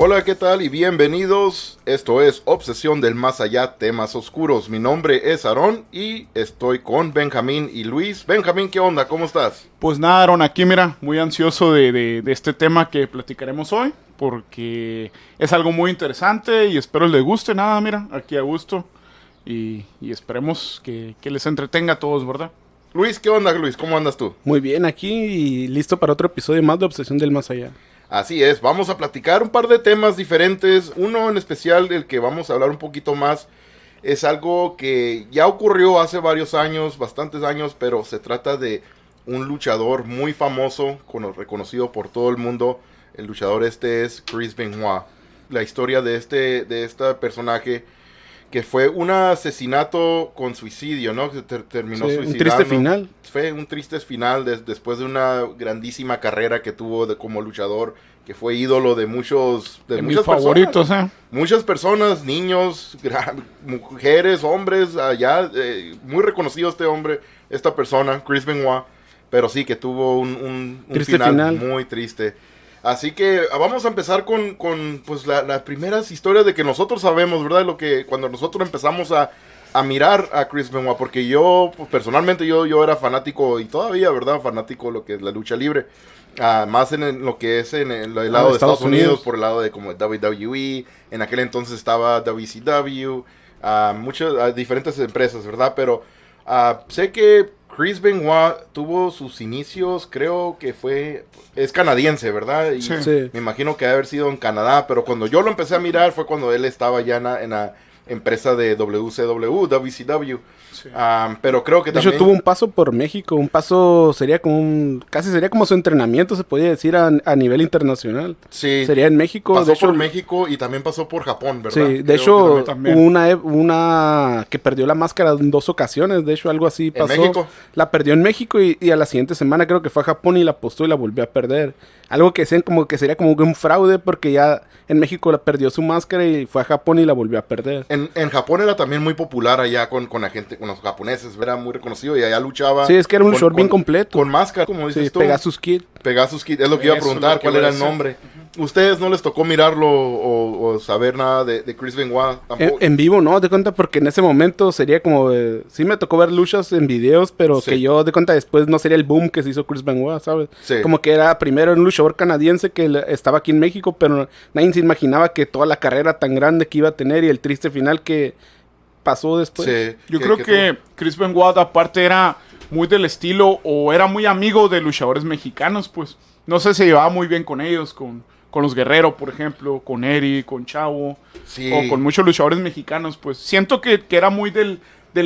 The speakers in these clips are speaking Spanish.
Hola, ¿qué tal? Y bienvenidos. Esto es Obsesión del Más Allá, temas oscuros. Mi nombre es Aarón y estoy con Benjamín y Luis. Benjamín, ¿qué onda? ¿Cómo estás? Pues nada, Aaron, aquí mira, muy ansioso de este tema que platicaremos hoy, porque es algo muy interesante y espero les guste. Nada, mira, aquí a gusto y esperemos que les entretenga a todos, ¿verdad? Luis, ¿qué onda, Luis? ¿Cómo andas tú? Muy bien, aquí y listo para otro episodio más de Obsesión del Más Allá. Así es, vamos a platicar un par de temas diferentes. Uno en especial del que vamos a hablar un poquito más es algo que ya ocurrió hace varios años, bastantes años, pero se trata de un luchador muy famoso, reconocido por todo el mundo. El luchador este es Chris Benoit. La historia de este personaje, que fue un asesinato con suicidio, ¿no? Que terminó Sí, suicidando. un triste final. Fue un triste final después de una grandísima carrera que tuvo como luchador, que fue ídolo de Mis muchas favoritos, personas. Muchas personas, niños, mujeres, hombres, allá, muy reconocido este hombre, esta persona, Chris Benoit, pero sí que tuvo un final muy triste. Así que vamos a empezar con pues las primeras historias de que nosotros sabemos, ¿verdad? Cuando nosotros empezamos a mirar a Chris Benoit, porque yo, pues, personalmente, yo era fanático, y todavía, ¿verdad? Fanático de lo que es la lucha libre. Más en lo que es en el lado de Estados Unidos, por el lado de como WWE. En aquel entonces estaba WCW, muchas diferentes empresas, ¿verdad? Pero sé que Chris Benoit tuvo sus inicios, creo que es canadiense, ¿verdad? Y Sí. me imagino que debe haber sido en Canadá, pero cuando yo lo empecé a mirar fue cuando él estaba ya en la empresa de WCW. Sí. Pero creo que De también... hecho, tuvo un paso por México. Un paso sería como casi sería como su entrenamiento, se podría decir, a nivel internacional. Sí, Sería en México. pasó De hecho, por México y también pasó por Japón, ¿verdad? sí, de Creo hecho, que también. hubo una que perdió la máscara en 2 ocasiones. De hecho, algo así ¿En pasó. México? La perdió en México y a la siguiente semana creo que fue a Japón y la apostó y la volvió a perder. Algo que decían como que sería como que un fraude porque ya en México la perdió su máscara y fue a Japón y la volvió a perder. En Japón era también muy popular allá con la gente, con los japoneses, era muy reconocido y allá luchaba. Sí, es que era un con- short bien con- completo. Con máscara, como dices Sí, tú. Pegasus Kid. Pegasus Kid, es lo que iba a Eso es preguntar, lo que cuál iba era a el decir. nombre. ¿Ustedes no les tocó mirarlo o saber nada de Chris Benoit tampoco? En vivo, ¿no? De cuenta, porque en ese momento sería como... sí me tocó ver luchas en videos, pero Sí. que yo, de cuenta, después no sería el boom que se hizo Chris Benoit, ¿sabes? Sí. Como que era primero un luchador canadiense que estaba aquí en México, pero nadie se imaginaba que toda la carrera tan grande que iba a tener y el triste final que pasó después. Sí, Yo creo que Chris Benoit aparte era muy del estilo o era muy amigo de luchadores mexicanos, pues. No sé, se llevaba muy bien con ellos, con los Guerrero, por ejemplo, con Eri, con Chavo, Sí. o con muchos luchadores mexicanos, pues. Siento que era muy del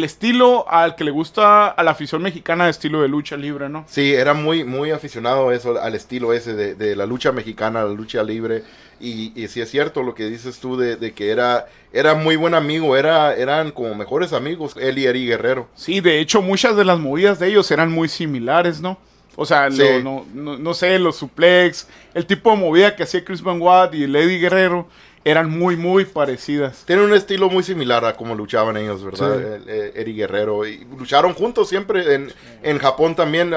estilo al que le gusta a la afición mexicana de estilo de lucha libre, ¿no? Sí, era muy, muy aficionado a eso, al estilo ese de la lucha mexicana, la lucha libre. Y sí es cierto lo que dices tú de que era muy buen amigo, eran como mejores amigos, él y Eri Guerrero. Sí, de hecho, muchas de las movidas de ellos eran muy similares, ¿no? O sea, Sí. no sé, los suplex, el tipo de movida que hacía Chris Benoit y el Eddie Guerrero eran muy, muy parecidas. Tienen un estilo muy similar a cómo luchaban ellos, ¿verdad? Sí. Eri Guerrero. Y lucharon juntos siempre. En Japón también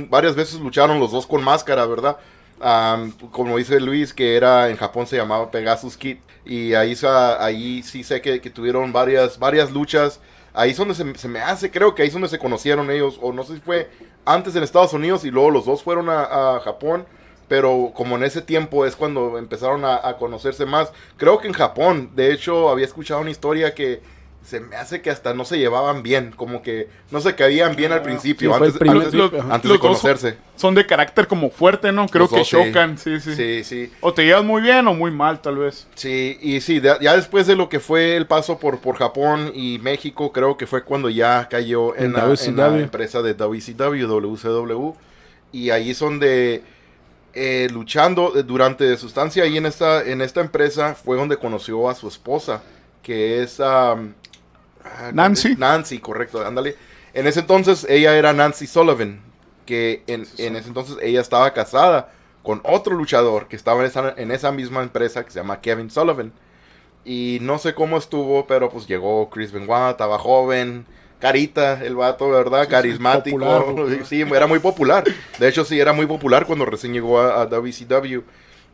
varias veces lucharon los dos con máscara, ¿verdad? Como dice Luis, que en Japón se llamaba Pegasus Kid. Y ahí sí sé que tuvieron varias luchas. Ahí es donde se me hace, creo que ahí es donde se conocieron ellos. O no sé si fue antes en Estados Unidos y luego los dos fueron a Japón. Pero como en ese tiempo es cuando empezaron a conocerse más. Creo que en Japón, de hecho, había escuchado una historia que se me hace que hasta no se llevaban bien. Como que no se caían bien al principio, sí, fue antes, el primer- antes- Los- antes de los dos conocerse. Son de carácter como fuerte, ¿no? Creo Los que dos, sí. chocan, sí. Sí. O te llevas muy bien o muy mal, tal vez. Sí, y sí, ya después de lo que fue el paso por Japón y México, creo que fue cuando ya cayó en la WCW. empresa de WCW. Y ahí es donde luchando durante su estancia ahí en esta empresa fue donde conoció a su esposa, que es Nancy. Nancy, correcto, ándale. En ese entonces ella era Nancy Sullivan, que en ese entonces ella estaba casada con otro luchador que estaba en esa misma empresa que se llama Kevin Sullivan. Y no sé cómo estuvo, pero pues llegó Chris Benoit, estaba joven, carita, el vato, ¿verdad? Sí, Carismático. popular. Sí, era muy popular. De hecho, sí, era muy popular cuando recién llegó a WCW.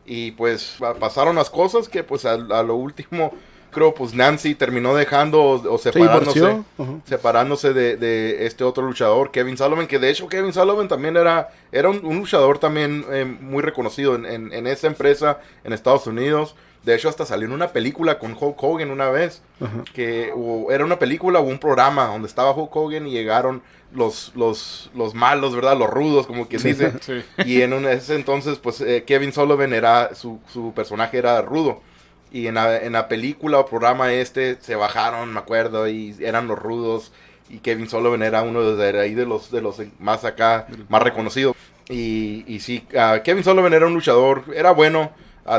Y pues pasaron las cosas que pues a lo último, creo pues Nancy terminó dejando o separándose de este otro luchador, Kevin Sullivan, que de hecho Kevin Sullivan también era un luchador también muy reconocido en esa empresa en Estados Unidos. De hecho, hasta salió en una película con Hulk Hogan una vez. Era una película o un programa donde estaba Hulk Hogan y llegaron los malos, ¿verdad? Los rudos, como quien dice. Sí. Y en ese entonces, pues, Kevin Sullivan su personaje era rudo. Y en la película o programa se bajaron, me acuerdo, y eran los rudos. Y Kevin Sullivan era uno de los más acá, más reconocidos. Y sí, Kevin Sullivan era un luchador, era bueno.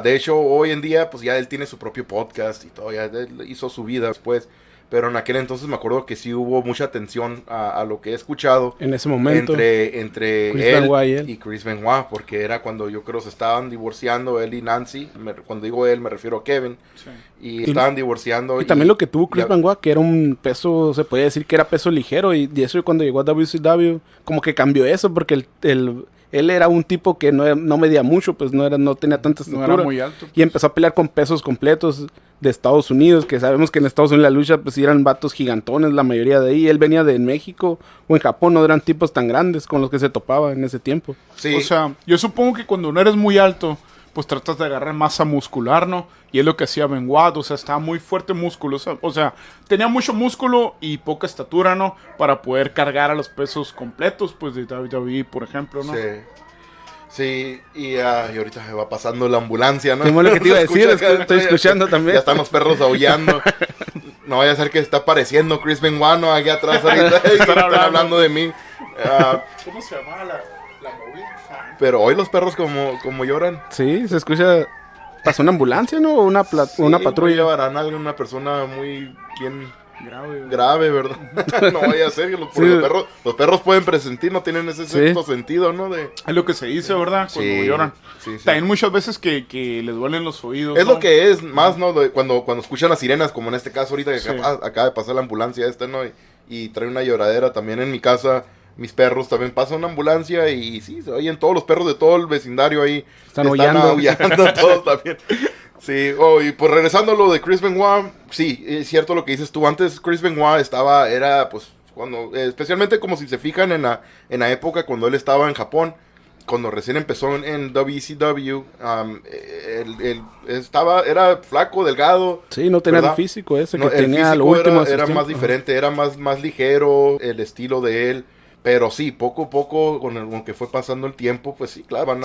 De hecho, hoy en día, pues ya él tiene su propio podcast y todo, ya él hizo su vida después. Pero en aquel entonces me acuerdo que sí hubo mucha tensión a lo que he escuchado. En ese momento. Entre él y Chris Benoit, porque era cuando yo creo se estaban divorciando él y Nancy. Cuando digo él me refiero a Kevin. Sí. Y estaban divorciando. Y también lo que tuvo Chris Benoit, que era un peso, se podía decir que era peso ligero. Y eso cuando llegó a WCW, como que cambió eso, porque él era un tipo que no medía mucho, pues no tenía tanta estatura. No era muy alto. Pues. Y empezó a pelear con pesos completos de Estados Unidos, que sabemos que en Estados Unidos la lucha, pues eran vatos gigantones, la mayoría de ahí. Él venía de México o en Japón, no eran tipos tan grandes con los que se topaba en ese tiempo. Sí. O sea, yo supongo que cuando no eres muy alto, pues tratas de agarrar masa muscular, ¿no? Y es lo que hacía Benoit, o sea, estaba muy fuerte músculo, o sea, tenía mucho músculo y poca estatura, ¿no? Para poder cargar a los pesos completos, pues, de WWE, por ejemplo, ¿no? Sí. Sí, y ahorita se va pasando la ambulancia, ¿no? ¿Qué es lo que te iba a decir? Estoy escuchando también. Ya están los perros aullando. No vaya a ser que está apareciendo Chris Benoit, ¿no? Aquí atrás ahorita están hablando de mí. ¿Cómo se llamaba la movida? Pero hoy los perros como lloran. Sí, se escucha. ¿Pasó una ambulancia, no? ¿O una patrulla? Llevarán a una persona muy bien grave, ¿verdad? No vaya a ser que los perros pueden presentir, no tienen ese sexto sentido, ¿no? Es lo que se dice, ¿verdad? Cuando lloran. Sí. También muchas veces que les duelen los oídos. Es, ¿no? Lo que es más, ¿no? Cuando escuchan las sirenas, como en este caso ahorita que acaba de pasar la ambulancia ¿no? Y trae una lloradera. También en mi casa, mis perros también pasan una ambulancia y sí, se oyen todos los perros de todo el vecindario ahí. Están aullando todos también. Sí, y pues regresando a lo de Chris Benoit, sí, es cierto lo que dices tú. Antes Chris Benoit era pues, especialmente como si se fijan en la época cuando él estaba en Japón, cuando recién empezó en WCW, era flaco, delgado. Sí, no tenía el físico ese que tenía lo último. Era más diferente, era más ligero el estilo de él. Pero sí, poco a poco, con que fue pasando el tiempo, pues sí, claro,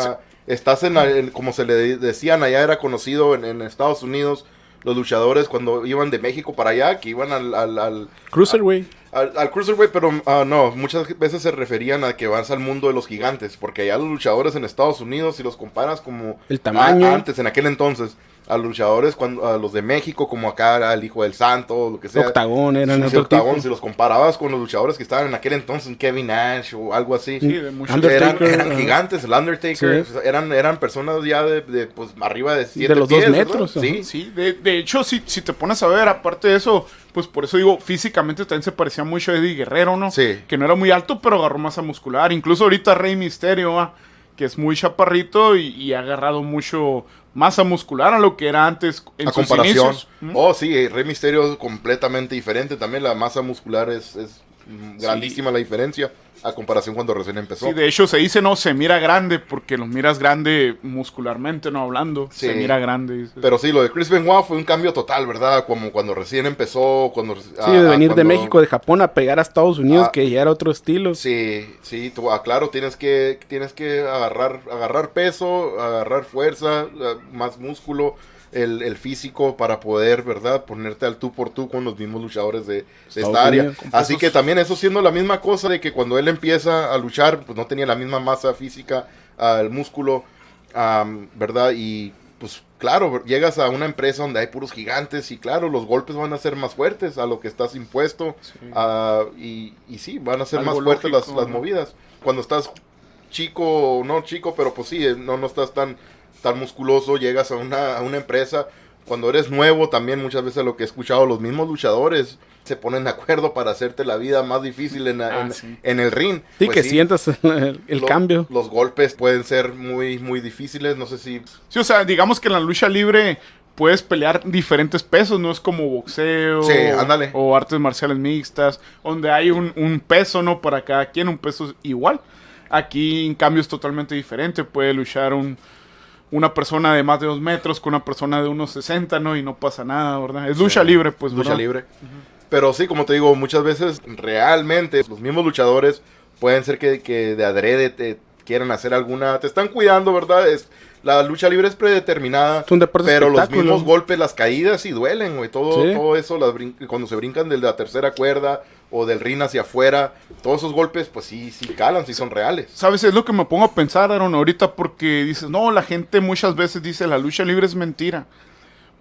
estás como se le decían, allá era conocido en Estados Unidos, los luchadores cuando iban de México para allá, que iban al Cruiserweight. Al Cruiserweight, pero no, muchas veces se referían a que vas al mundo de los gigantes, porque allá los luchadores en Estados Unidos, si los comparas como el tamaño antes, en aquel entonces, a los luchadores, a los de México, como acá, al Hijo del Santo, lo que sea. Octagón, eran otro Octagón, tipo. Si los comparabas con los luchadores que estaban en aquel entonces, Kevin Nash o algo así. Sí, eran gigantes, el Undertaker, sí. eran personas ya de pues, arriba de 7 pies. De los 2 metros. Sí, de hecho, si te pones a ver, aparte de eso, pues por eso digo, físicamente también se parecía mucho a Eddie Guerrero, ¿no? Sí. Que no era muy alto, pero agarró masa muscular. Incluso ahorita Rey Mysterio, que es muy chaparrito y ha agarrado mucho masa muscular a lo que era antes en sus comparación. Inicios. Oh, sí, Rey Mysterio es completamente diferente. También la masa muscular es grandísima la diferencia a comparación cuando recién empezó. Sí, de hecho se dice, no, se mira grande porque lo miras grande muscularmente, no hablando. Sí. Se mira grande. Pero sí, lo de Chris Benoit fue un cambio total, ¿verdad? Como cuando recién empezó. De venir de México, de Japón a pegar a Estados Unidos, que ya era otro estilo. Sí, claro, tienes que agarrar peso, agarrar fuerza, más músculo. El físico para poder, ¿verdad? Ponerte al tú por tú con los mismos luchadores de esta área. Así que también eso siendo la misma cosa de que cuando él empieza a luchar, pues no tenía la misma masa física, el músculo, ¿verdad? Y pues claro, llegas a una empresa donde hay puros gigantes y claro, los golpes van a ser más fuertes a lo que estás impuesto. Sí. Y sí, van a ser algo más fuertes las movidas. Cuando estás chico, no chico, pero pues sí, no estás tan musculoso, llegas a una empresa, cuando eres nuevo también muchas veces lo que he escuchado, los mismos luchadores se ponen de acuerdo para hacerte la vida más difícil en el ring. Sí, pues que sientas el cambio. Los golpes pueden ser muy, muy difíciles, no sé si... Sí, o sea, digamos que en la lucha libre puedes pelear diferentes pesos, no es como boxeo ándale. O artes marciales mixtas, donde hay un peso, ¿no? Para cada quien, un peso igual. Aquí, en cambio, es totalmente diferente. Puede luchar una persona de más de 2 metros con una persona de 1.60, ¿no? Y no pasa nada, ¿verdad? Es lucha libre, pues, ¿verdad? Lucha libre. Pero sí, como te digo, muchas veces realmente los mismos luchadores pueden ser que de adrede te quieran hacer alguna... Te están cuidando, ¿verdad? La lucha libre es predeterminada, es un deporte pero los espectáculo. mismos golpes, las caídas sí duelen, güey. Todo eso, cuando se brincan de la tercera cuerda o del ring hacia afuera, todos esos golpes, pues sí calan, sí son reales. ¿Sabes? Es lo que me pongo a pensar, Aaron, ahorita, porque dices, no, la gente muchas veces dice, la lucha libre es mentira.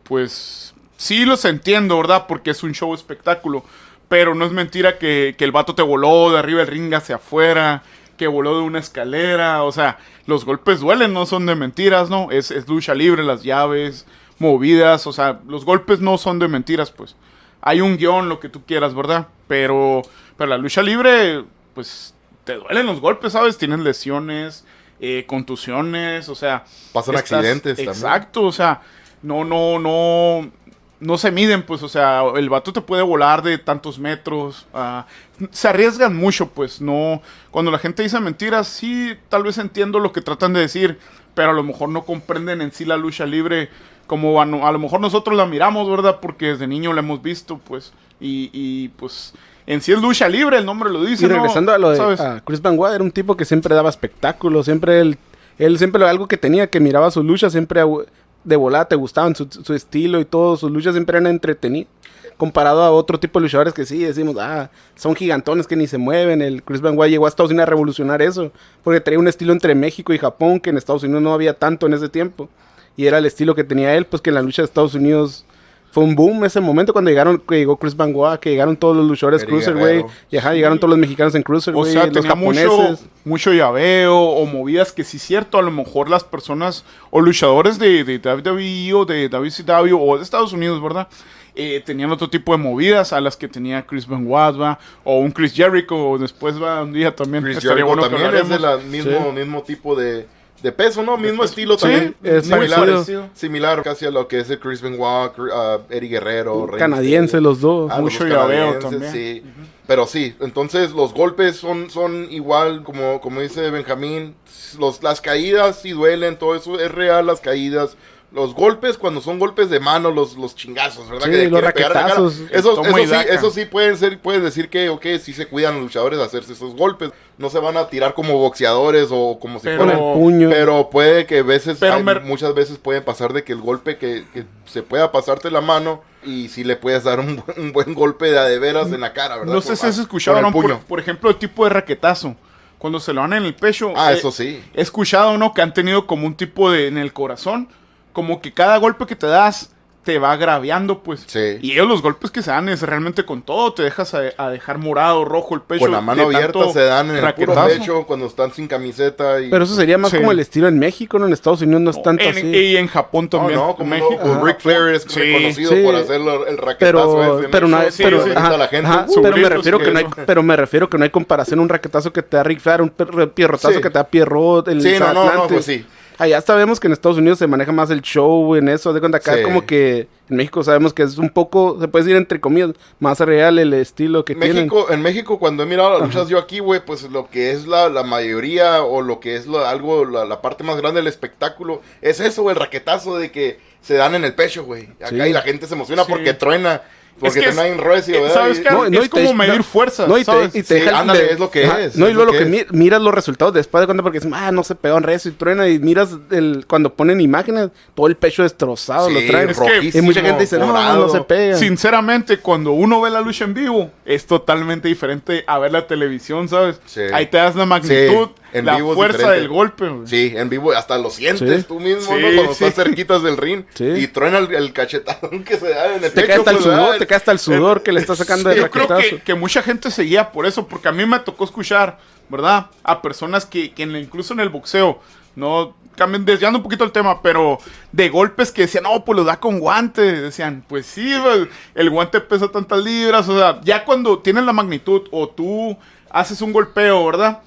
Pues sí los entiendo, ¿verdad? Porque es un show espectáculo, pero no es mentira que el vato te voló de arriba del ring hacia afuera, que voló de una escalera, o sea, los golpes duelen, no son de mentiras, ¿no? Es lucha libre, las llaves, movidas, o sea, los golpes no son de mentiras, pues. Hay un guión, lo que tú quieras, ¿verdad? Pero la lucha libre, pues, te duelen los golpes, ¿sabes? Tienes lesiones, contusiones, o sea... Pasan accidentes también. Exacto, o sea, no se miden, pues, o sea, el vato te puede volar de tantos metros, se arriesgan mucho, pues, no, cuando la gente dice mentiras, sí, tal vez entiendo lo que tratan de decir, pero a lo mejor no comprenden en sí la lucha libre, como a lo mejor nosotros la miramos, ¿verdad? Porque desde niño la hemos visto, pues, y pues, en sí es lucha libre, el nombre lo dice, y regresando a lo de ¿sabes? Chris Benoit, era un tipo que siempre daba espectáculos, siempre él siempre algo que tenía, que miraba sus luchas, siempre... de volada te gustaban, su estilo y todo, sus luchas siempre eran entretenidas. Comparado a otro tipo de luchadores que sí, decimos, son gigantones que ni se mueven. El Chris Benoit llegó a Estados Unidos a revolucionar eso, porque traía un estilo entre México y Japón, que en Estados Unidos no había tanto en ese tiempo. Y era el estilo que tenía él, pues que en la lucha de Estados Unidos fue un boom ese momento cuando llegó Chris Benoit, que llegaron todos los luchadores Cruiserweight, y llegaron todos los mexicanos en Cruiserweight, o sea, los tenía japoneses. mucho llaveo o movidas que sí es cierto, a lo mejor las personas o luchadores de WWE o de WCW o de Estados Unidos, ¿verdad? Tenían otro tipo de movidas a las que tenía Chris Benoit, ¿va? O un Chris Jericho, o después va un día también. Chris Jericho bueno también es del mismo tipo de peso, ¿no? Mismo estilo también. Es similar casi a lo que es el Chris Benoit, Eddie Guerrero. Canadiense los dos. Mucho llaveo también. Sí. Pero sí, entonces los golpes son igual, como dice Benjamín, las caídas sí duelen, todo eso es real, las caídas. Los golpes, cuando son golpes de mano, los chingazos, ¿verdad? Sí, que los raquetazos. Eso sí puedes decir que, sí se cuidan los luchadores de hacerse esos golpes. No se van a tirar como boxeadores o como si fueran puño. Pero puede que muchas veces puede pasar de que el golpe que se pueda pasarte la mano y si le puedes dar un buen golpe de veras en la cara, ¿verdad? No sé si has escuchado, ¿no? Por ejemplo, el tipo de raquetazo. Cuando se lo dan en el pecho. Eso sí. He escuchado, ¿no? Que han tenido como un tipo en el corazón. Como que cada golpe que te das te va agraviando, pues. Sí. Y ellos los golpes que se dan es realmente con todo. Te dejas a dejar morado, rojo el pecho. Con la mano abierta se dan en el puro pecho cuando están sin camiseta. Pero eso sería más como el estilo en México, ¿no? En Estados Unidos no es tanto así. Y en Japón también. No, como México. Ric Flair es reconocido por hacer el raquetazo ese. Pero me refiero que no hay comparación un raquetazo que te da Ric Flair, un pierrotazo que te da Pierrot. No, pues sí. Allá sabemos que en Estados Unidos se maneja más el show en eso. De cuenta acá como que en México sabemos que es un poco, se puede decir entre comillas, más real el estilo que tienen. En México, cuando he mirado las luchas yo aquí, güey, pues lo que es la mayoría o lo que es la parte más grande del espectáculo es eso, güey, el raquetazo de que se dan en el pecho, güey. Acá y la gente se emociona porque truena. Porque te dan recio, ¿verdad? ¿Sabes qué? Es como medir fuerzas, ¿sabes? Y te deja es lo que es. No, y luego miras los resultados después de cuenta porque dicen, no se pegó en recio y truena. Y miras cuando ponen imágenes, todo el pecho destrozado, lo traen. Y mucha gente dice, no se pega. Sinceramente, cuando uno ve la lucha en vivo, es totalmente diferente a ver la televisión, ¿sabes? Sí. Ahí te das la magnitud, la fuerza del golpe. Sí, en vivo hasta lo sientes tú mismo, ¿no? Cuando estás cerquitas del ring y truena el cachetadón que se da en el pecho. Te cae hasta el sudor que le está sacando de raquetazo. Yo creo que mucha gente seguía por eso, porque a mí me tocó escuchar ¿verdad? A personas que incluso en el boxeo, no cambien, desviando un poquito el tema, pero de golpes que decían, no, pues lo da con guante. Decían, pues sí, el guante pesa tantas libras. O sea, ya cuando tienes la magnitud o tú haces un golpeo, ¿verdad?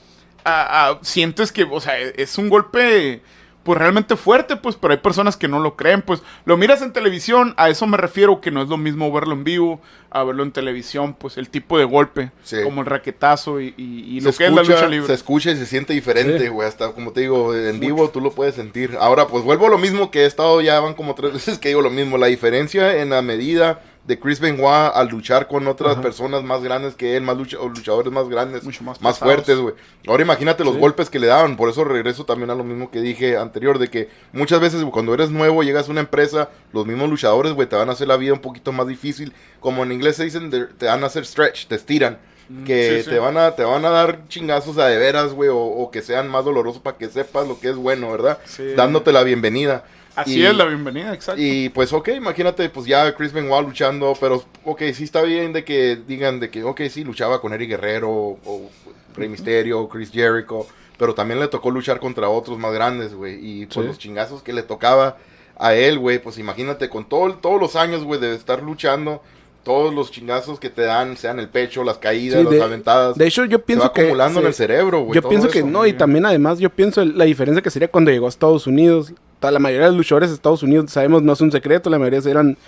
Sientes que, o sea, es un golpe pues realmente fuerte, pues, pero hay personas que no lo creen, pues, lo miras en televisión, a eso me refiero, que no es lo mismo verlo en vivo, a verlo en televisión, pues, el tipo de golpe, como el raquetazo y lo que es la lucha libre. Se escucha y se siente diferente, güey, hasta, como te digo, en vivo tú lo puedes sentir. Ahora, pues, vuelvo a lo mismo que he estado, ya van como 3 veces que digo lo mismo, la diferencia en la medida de Chris Benoit al luchar con otras personas más grandes que él, luchadores más grandes, mucho más fuertes, güey. Ahora imagínate los golpes que le daban, por eso regreso también a lo mismo que dije anterior, de que muchas veces cuando eres nuevo, llegas a una empresa, los mismos luchadores, güey, te van a hacer la vida un poquito más difícil, como en inglés se dicen, te van a hacer stretch, te estiran, que te van a dar chingazos a de veras, güey, o que sean más dolorosos para que sepas lo que es bueno, ¿verdad? Sí. Dándote la bienvenida. Así es la bienvenida, exacto. Y pues, ok, imagínate, pues ya Chris Benoit luchando, pero, ok, sí está bien de que digan de que, ok, sí, luchaba con Eddie Guerrero, o Rey Mysterio, o Chris Jericho, pero también le tocó luchar contra otros más grandes, güey, y pues los chingazos que le tocaba a él, güey, pues imagínate, con todos los años, güey, de estar luchando, todos los chingazos que te dan, sean el pecho, las caídas, las aventadas. De hecho, yo pienso que... acumulando en el cerebro, güey. Yo pienso que no, y también además, yo pienso la diferencia que sería cuando llegó a Estados Unidos. La mayoría de los luchadores de Estados Unidos, sabemos, no es un secreto, la mayoría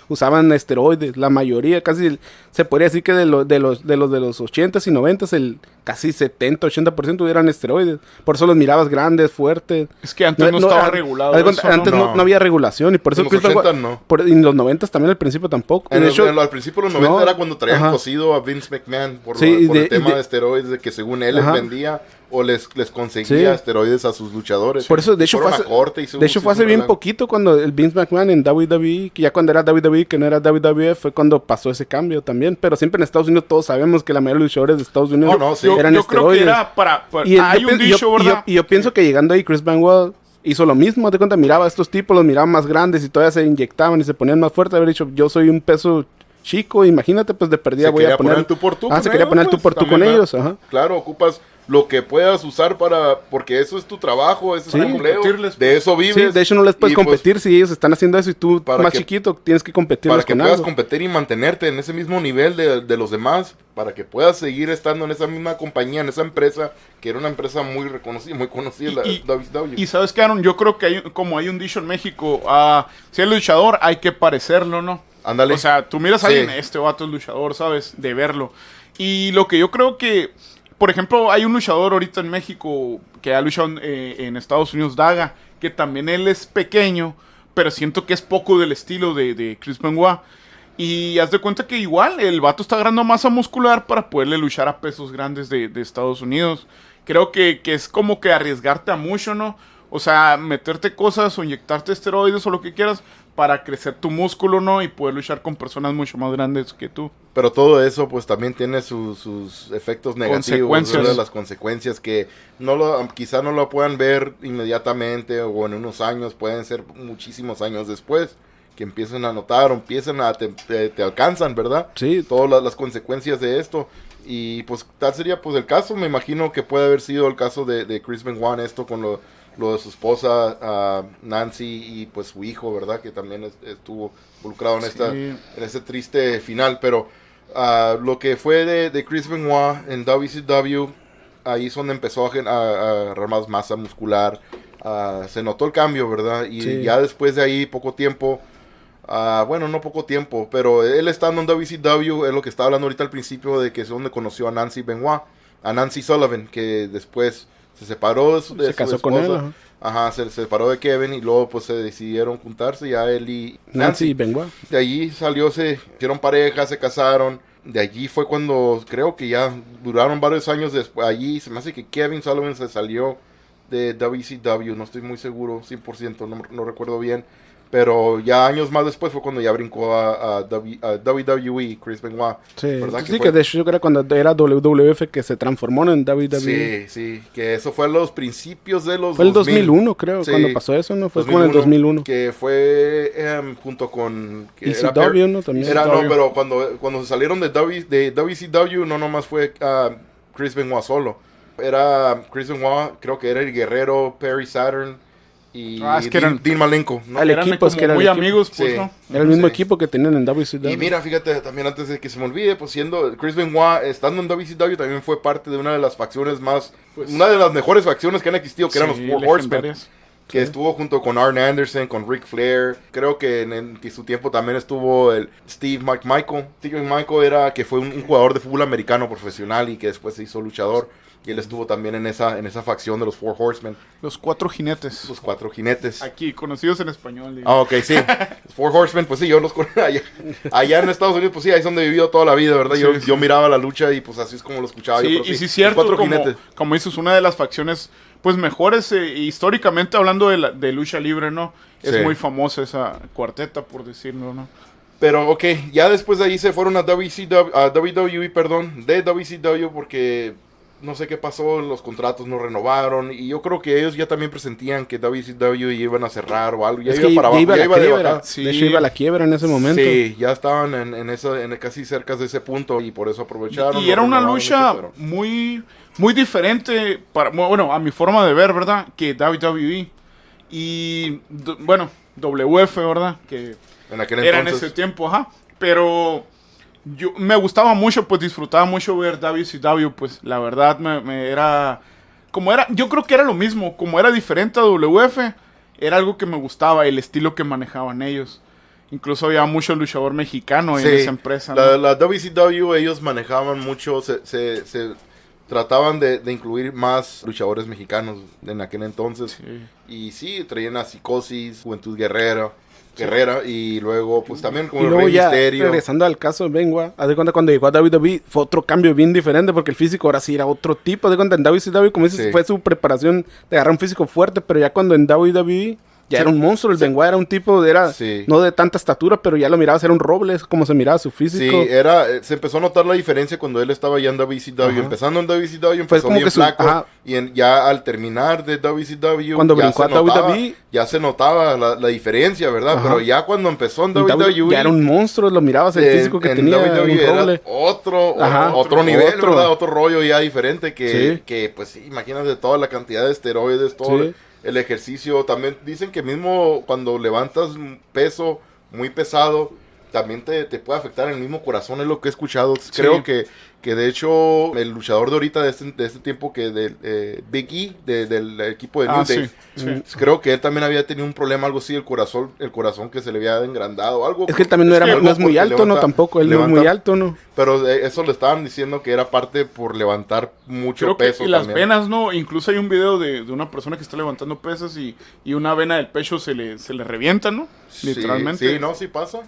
usaban esteroides, la mayoría, casi se podría decir que de los 80s y 90s, casi 70-80% eran esteroides. Por eso los mirabas grandes, fuertes. Es que antes no estaba regulado. Antes no había regulación, y por eso... En los 80 no. Y en los 90s también al principio tampoco. Al principio de los 90 era cuando traían cosido a Vince McMahon por el tema de esteroides, de que según él les vendía o les conseguía esteroides a sus luchadores. Por eso, de hecho, fue hace bien poquito cuando el Vince McMahon en WWE, que ya cuando era WWE, que no era WWF, fue cuando pasó ese cambio también. Pero siempre en Estados Unidos todos sabemos que la mayoría de los luchadores de Estados Unidos eran yo creo que era para hay un dicho, ¿verdad? Y yo pienso que llegando ahí Chris Benoit hizo lo mismo. De cuenta, miraba a estos tipos, los miraba más grandes y todavía se inyectaban y se ponían más fuertes. Haber dicho, yo soy un peso chico, imagínate, pues de perdida voy a poner el tú por tú. Se quería poner el tú por tú con ellos. Ajá. Claro, ocupas lo que puedas usar porque eso es tu trabajo, ese es tu empleo, de eso vives. Sí, de hecho no les puedes competir si ellos están haciendo eso y tú más chiquito tienes que competir para que puedas competir y mantenerte en ese mismo nivel de los demás, para que puedas seguir estando en esa misma compañía, en esa empresa, que era una empresa muy reconocida, muy conocida, la WCW. Y sabes qué, Aaron, yo creo que hay un dicho en México, si es luchador hay que parecerlo, ¿no? Ándale. O sea, tú miras a alguien, este vato es luchador, ¿sabes? De verlo. Y lo que yo creo que, por ejemplo, hay un luchador ahorita en México que ha luchado en Estados Unidos, Daga, que también él es pequeño, pero siento que es poco del estilo de Chris Benoit. Y haz de cuenta que igual el vato está agarrando masa muscular para poderle luchar a pesos grandes de Estados Unidos. Creo que es como que arriesgarte a mucho, ¿no? O sea, meterte cosas o inyectarte esteroides o lo que quieras para crecer tu músculo, ¿no? Y poder luchar con personas mucho más grandes que tú. Pero todo eso, pues, también tiene sus efectos negativos, ¿verdad? Las consecuencias que quizá no lo puedan ver inmediatamente o en unos años, pueden ser muchísimos años después, que empiecen a notar o te alcanzan, ¿verdad? Sí. Todas las consecuencias de esto. Y, pues, tal sería, pues, el caso. Me imagino que puede haber sido el caso de Chris Benoit, esto con lo de su esposa Nancy y pues su hijo, ¿verdad? Que también estuvo involucrado en este triste final, pero lo que fue de Chris Benoit en WCW, ahí es donde empezó a agarrar más masa muscular, se notó el cambio, ¿verdad? Y ya después de ahí, poco tiempo, bueno, no poco tiempo, pero él estando en WCW, es lo que estaba hablando ahorita al principio, de que es donde conoció a Nancy Benoit, a Nancy Sullivan, que después se separó de su casó esposa. Con él, se separó de Kevin y luego pues se decidieron juntarse, ya él y Nancy Benoit. De allí se hicieron pareja, se casaron. De allí fue cuando creo que ya duraron varios años después. Allí se me hace que Kevin Sullivan se salió de WCW, no estoy muy seguro, 100%, no recuerdo bien. Pero ya años más después fue cuando ya brincó a WWE, Chris Benoit. Sí, que de hecho yo creo que cuando era WWF que se transformó en WWE. Sí, que eso fue a los principios de los 2000. Fue el 2001 creo, cuando pasó eso, ¿no? Fue 2001, como en el 2001. Que fue junto con... ECW, ¿no? También. Pero cuando se salieron de WCW, no nomás fue Chris Benoit solo. Era Chris Benoit, creo que era el guerrero Perry Saturn y es que Dean Malenko, ¿no? El Eran equipo, es como que era el muy equipo. amigos, pues, Sí. ¿no? Era el mismo Sí. equipo que tenían en WCW. Y mira, fíjate, también antes de que se me olvide, pues siendo Chris Benoit, estando en WCW, también fue parte de una de las facciones más, una de las mejores facciones que han existido, que eran los Sí, Four Horsemen, legendarias. que estuvo junto con Arn Anderson, con Ric Flair. Creo que en su tiempo también estuvo el Steve McMichael. Steve McMichael era que fue un jugador de fútbol americano profesional y que después se hizo luchador. Y él estuvo también en esa facción de los Four Horsemen, Los 4 jinetes. los 4 jinetes. Aquí, conocidos en español. digo. Ah, ok, sí. Los Four Horsemen, pues sí, yo los conozco allá en Estados Unidos, pues sí, ahí es donde he vivido toda la vida, ¿verdad? Sí, yo, sí. yo miraba la lucha y pues así es como lo escuchaba yo. Sí, Pero y sí, los cierto, 4 jinetes. como dices, una de las facciones pues mejores históricamente hablando de lucha libre, ¿no? Es Sí. muy famosa esa cuarteta, por decirlo, ¿no? Pero ok, ya después de ahí se fueron a WWE, perdón, de WCW porque no sé qué pasó, los contratos no renovaron y yo creo que ellos ya también presentían que WCW iban a cerrar o algo, ya Es iba que para ya abajo, iba ya la iba de quiebra. bajada. Sí. De hecho, iba a la quiebra en ese momento. Sí, ya estaban en casi cerca de ese punto y por eso aprovecharon. Y lo era una renovaron, lucha pero- muy, muy diferente, bueno, a mi forma de ver, ¿verdad? Que WWE. Y, bueno, WF, ¿verdad? Que en aquel era en entonces. ese tiempo, ajá. Pero yo me gustaba mucho, pues disfrutaba mucho ver WCW, pues la verdad me era... Como era, yo creo que era lo mismo, como era diferente a WF, era algo que me gustaba, el estilo que manejaban ellos. Incluso había mucho luchador mexicano en Sí, esa empresa, ¿no? la WCW ellos manejaban mucho, se trataban de incluir más luchadores mexicanos en aquel entonces. Sí. Y sí, traían a Psicosis, Juventud Guerrera, y luego pues también como Y el luego Rey ya, Misterio. regresando al caso de Benoit, haz de cuenta cuando llegó a WWE fue otro cambio bien diferente porque el físico ahora sí era otro tipo. Haz de cuenta en WCW, como dices, Sí. fue su preparación de agarrar un físico fuerte, pero ya cuando en WWE ya Sí. era un monstruo. El Sí. Benoit era un tipo, Sí. no de tanta estatura, pero ya lo mirabas, era un roble, es como se miraba su Sí, físico. se empezó a notar la diferencia cuando él estaba ya en WCW. Ajá. Empezando en WCW, Fue empezó como bien que su- flaco. ajá. Y ya al terminar de WCW, Cuando ya brincó se a notaba, WWE, ya se notaba la diferencia, ¿verdad? Ajá. Pero ya cuando empezó en En WWE, ya era un monstruo, lo mirabas, el físico que tenía, era un era roble. otro Ajá. nivel, Otro. ¿verdad? Otro rollo ya diferente Sí. que pues sí, imagínate toda la cantidad de esteroides, todo Sí. el ejercicio. También dicen que mismo cuando levantas un peso muy pesado, también te puede afectar en el mismo corazón, es lo que he escuchado. Creo que de hecho el luchador de ahorita de este tiempo que Big E, del equipo de New Day, sí. creo que él también había tenido un problema, algo así, el corazón que se le había engrandado, algo. Es que él también no, Es que no algo es muy porque alto, ¿no? Tampoco, él no es muy alto, ¿no? Pero eso le estaban diciendo que era parte por levantar mucho Creo que peso y las también. venas, ¿no? Incluso hay un video de una persona que está levantando pesas y una vena del pecho se le revienta, ¿no? Sí, Literalmente. Sí, no, sí pasa.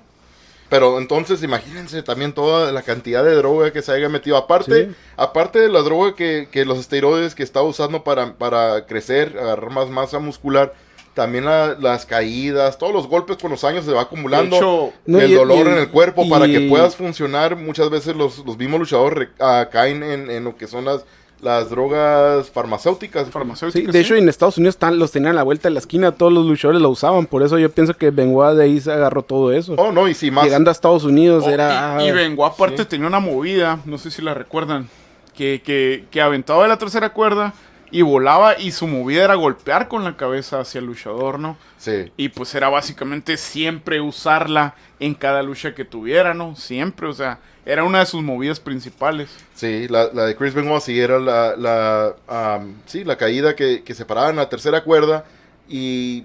Pero entonces imagínense también toda la cantidad de droga que se haya metido. Aparte, Sí. aparte de la droga que los esteroides que está usando para crecer, agarrar más masa muscular, también las caídas, todos los golpes con los años se va acumulando. De hecho, No, el y- dolor y- en el cuerpo para que y- puedas funcionar. Muchas veces los mismos luchadores caen en lo que son las drogas farmacéuticas. Sí, farmacéuticas. de hecho en Estados Unidos los tenían a la vuelta de la esquina, todos los luchadores lo usaban, por eso yo pienso que Benoit de ahí se agarró todo eso. Oh, no, y si más. Llegando a Estados Unidos Oh, era... y Benoit aparte sí. tenía una movida, no sé si la recuerdan, que aventaba de la tercera cuerda y volaba y su movida era golpear con la cabeza hacia el luchador, ¿no? Sí. Y pues era básicamente siempre usarla en cada lucha que tuviera, ¿no? Siempre, o sea, era una de sus movidas principales. Sí, la de Chris Benoit sí era la caída que se paraba en la tercera cuerda y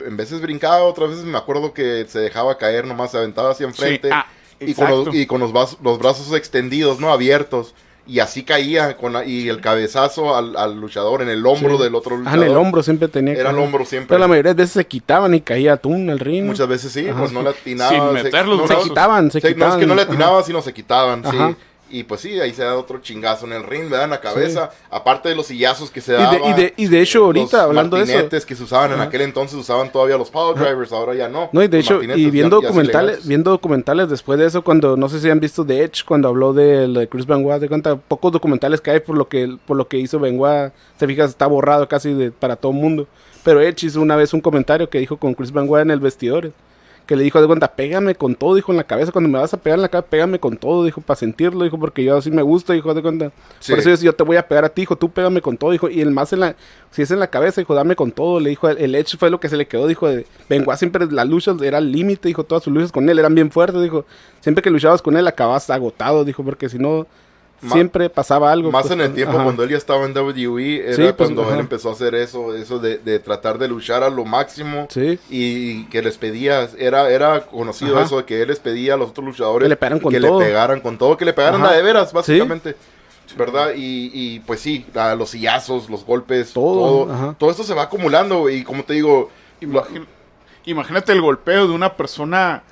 en veces brincaba, otras veces me acuerdo que se dejaba caer, nomás se aventaba hacia enfrente Sí, y con los brazos extendidos, ¿no? Abiertos. Y así caía y el cabezazo al luchador en el hombro Sí. del otro Ah, luchador. en el hombro siempre tenía Era el caer. hombro siempre. Pero la mayoría de veces se quitaban y caía atún al ring. Muchas veces sí, Ajá. pues no le atinaba. Sin meter los no, se brazos. quitaban, se no, quitaban. es que no le Ajá. atinaba, sino se quitaban, Ajá. sí. Y pues sí, ahí se da otro chingazo en el ring, ¿verdad? En la cabeza. Aparte de los sillazos que se daban. Y de hecho, ahorita, los hablando de eso... martinetes que se usaban en Ajá. aquel entonces, usaban todavía los power drivers, ahora ya no. No, y de Los hecho, martinetes y viendo ya son documentales, ilegales. viendo documentales después de eso, cuando, no sé si han visto de Edge, cuando habló de Chris Benoit, de cuenta, pocos documentales que hay por lo que hizo Benoit, se fijas, está borrado casi para todo el mundo. Pero Edge hizo una vez un comentario que dijo con Chris Benoit en el vestidor, Que le dijo, de cuenta, pégame con todo, dijo, en la cabeza. Cuando me vas a pegar en la cabeza, pégame con todo, dijo, para sentirlo, dijo, porque yo así me gusta, dijo, de cuenta. Sí. Por eso yo te voy a pegar a ti, dijo, tú pégame con todo, dijo. Y el más si es en la cabeza, dijo, dame con todo. Le dijo, el Edge fue lo que se le quedó, dijo, Benoit siempre las luchas era el límite, dijo, todas sus luchas con él eran bien fuertes, dijo. Siempre que luchabas con él acababas agotado, dijo, porque si no... Siempre pasaba algo. Más pues, en el tiempo cuando él ya estaba en WWE, era sí, pues, cuando él empezó a hacer eso de tratar de luchar a lo máximo. Sí. Y que les pedía, era conocido eso, de que él les pedía a los otros luchadores que le pegaran con que todo. le pegaran con todo, que le pegaran la de veras, básicamente. Sí. ¿Verdad? Y pues sí, los sillazos, los golpes, todo esto se va acumulando. Y como te digo, imagínate el golpeo de una persona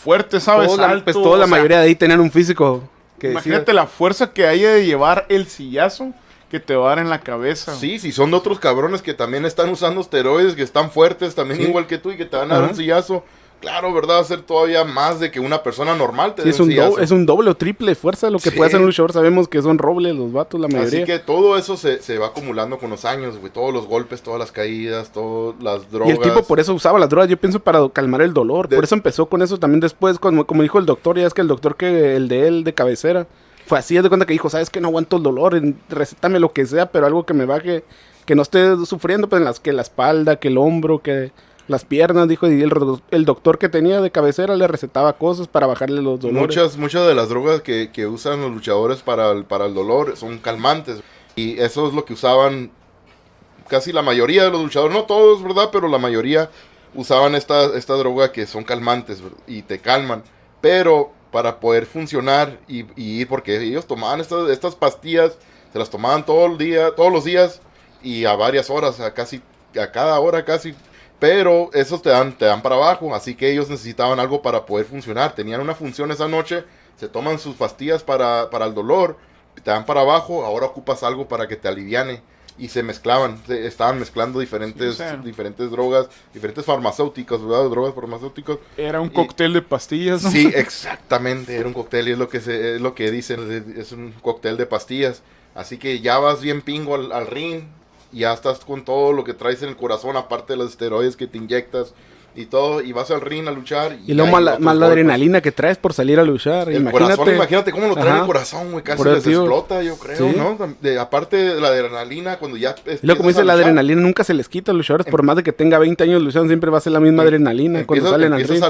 fuerte, ¿sabes? Pues toda la mayoría de ahí tenían un físico. Imagínate la fuerza que haya de llevar el sillazo que te va a dar en la cabeza. Sí, si son de otros cabrones que también están usando esteroides, que están fuertes, también igual que tú, y que te van a dar un sillazo. Claro, ¿verdad? Va a ser todavía más de que una persona normal te dé un sillazo. Es un doble o triple fuerza lo que puede hacer un luchador. Sabemos que son robles los vatos, la mayoría. Así que todo eso se va acumulando con los años, güey. Todos los golpes, todas las caídas, todas las drogas. Y el tipo por eso usaba las drogas, yo pienso, para calmar el dolor. Por eso empezó con eso también después, como dijo el doctor, ya es que el doctor el de él de cabecera, fue así, de cuenta que dijo, ¿sabes qué? No aguanto el dolor, recétame lo que sea, pero algo que me baje, que no esté sufriendo, pues que la espalda, que el hombro, que las piernas, dijo, y el doctor que tenía de cabecera le recetaba cosas para bajarle los dolores. Muchas de las drogas que usan los luchadores para el dolor son calmantes, y eso es lo que usaban casi la mayoría de los luchadores, no todos, ¿verdad? Pero la mayoría usaban esta droga que son calmantes, ¿verdad? Y te calman, pero para poder funcionar y porque ellos tomaban estas pastillas, se las tomaban todos los días y a varias horas, a cada hora casi, pero esos te dan para abajo, así que ellos necesitaban algo para poder funcionar, tenían una función esa noche, se toman sus pastillas para el dolor, te dan para abajo, ahora ocupas algo para que te aliviane. Y se estaban mezclando diferentes drogas, diferentes farmacéuticos, ¿verdad? Drogas farmacéuticas. Era un cóctel de pastillas, ¿no? Sí, exactamente, era un cóctel y es lo que dicen, es un cóctel de pastillas. Así que ya vas bien pingo al ring, ya estás con todo lo que traes en el corazón, aparte de los esteroides que te inyectas y todo, y vas al ring a luchar. Y luego más la adrenalina que traes por salir a luchar. Imagínate cómo lo trae el corazón, güey, casi les explota, yo creo, ¿sí? ¿no? Aparte de la adrenalina, cuando ya... Y luego, como dice, la adrenalina nunca se les quita a los luchadores, por más de que tenga 20 años luchando, siempre va a ser la misma adrenalina cuando salen al ring.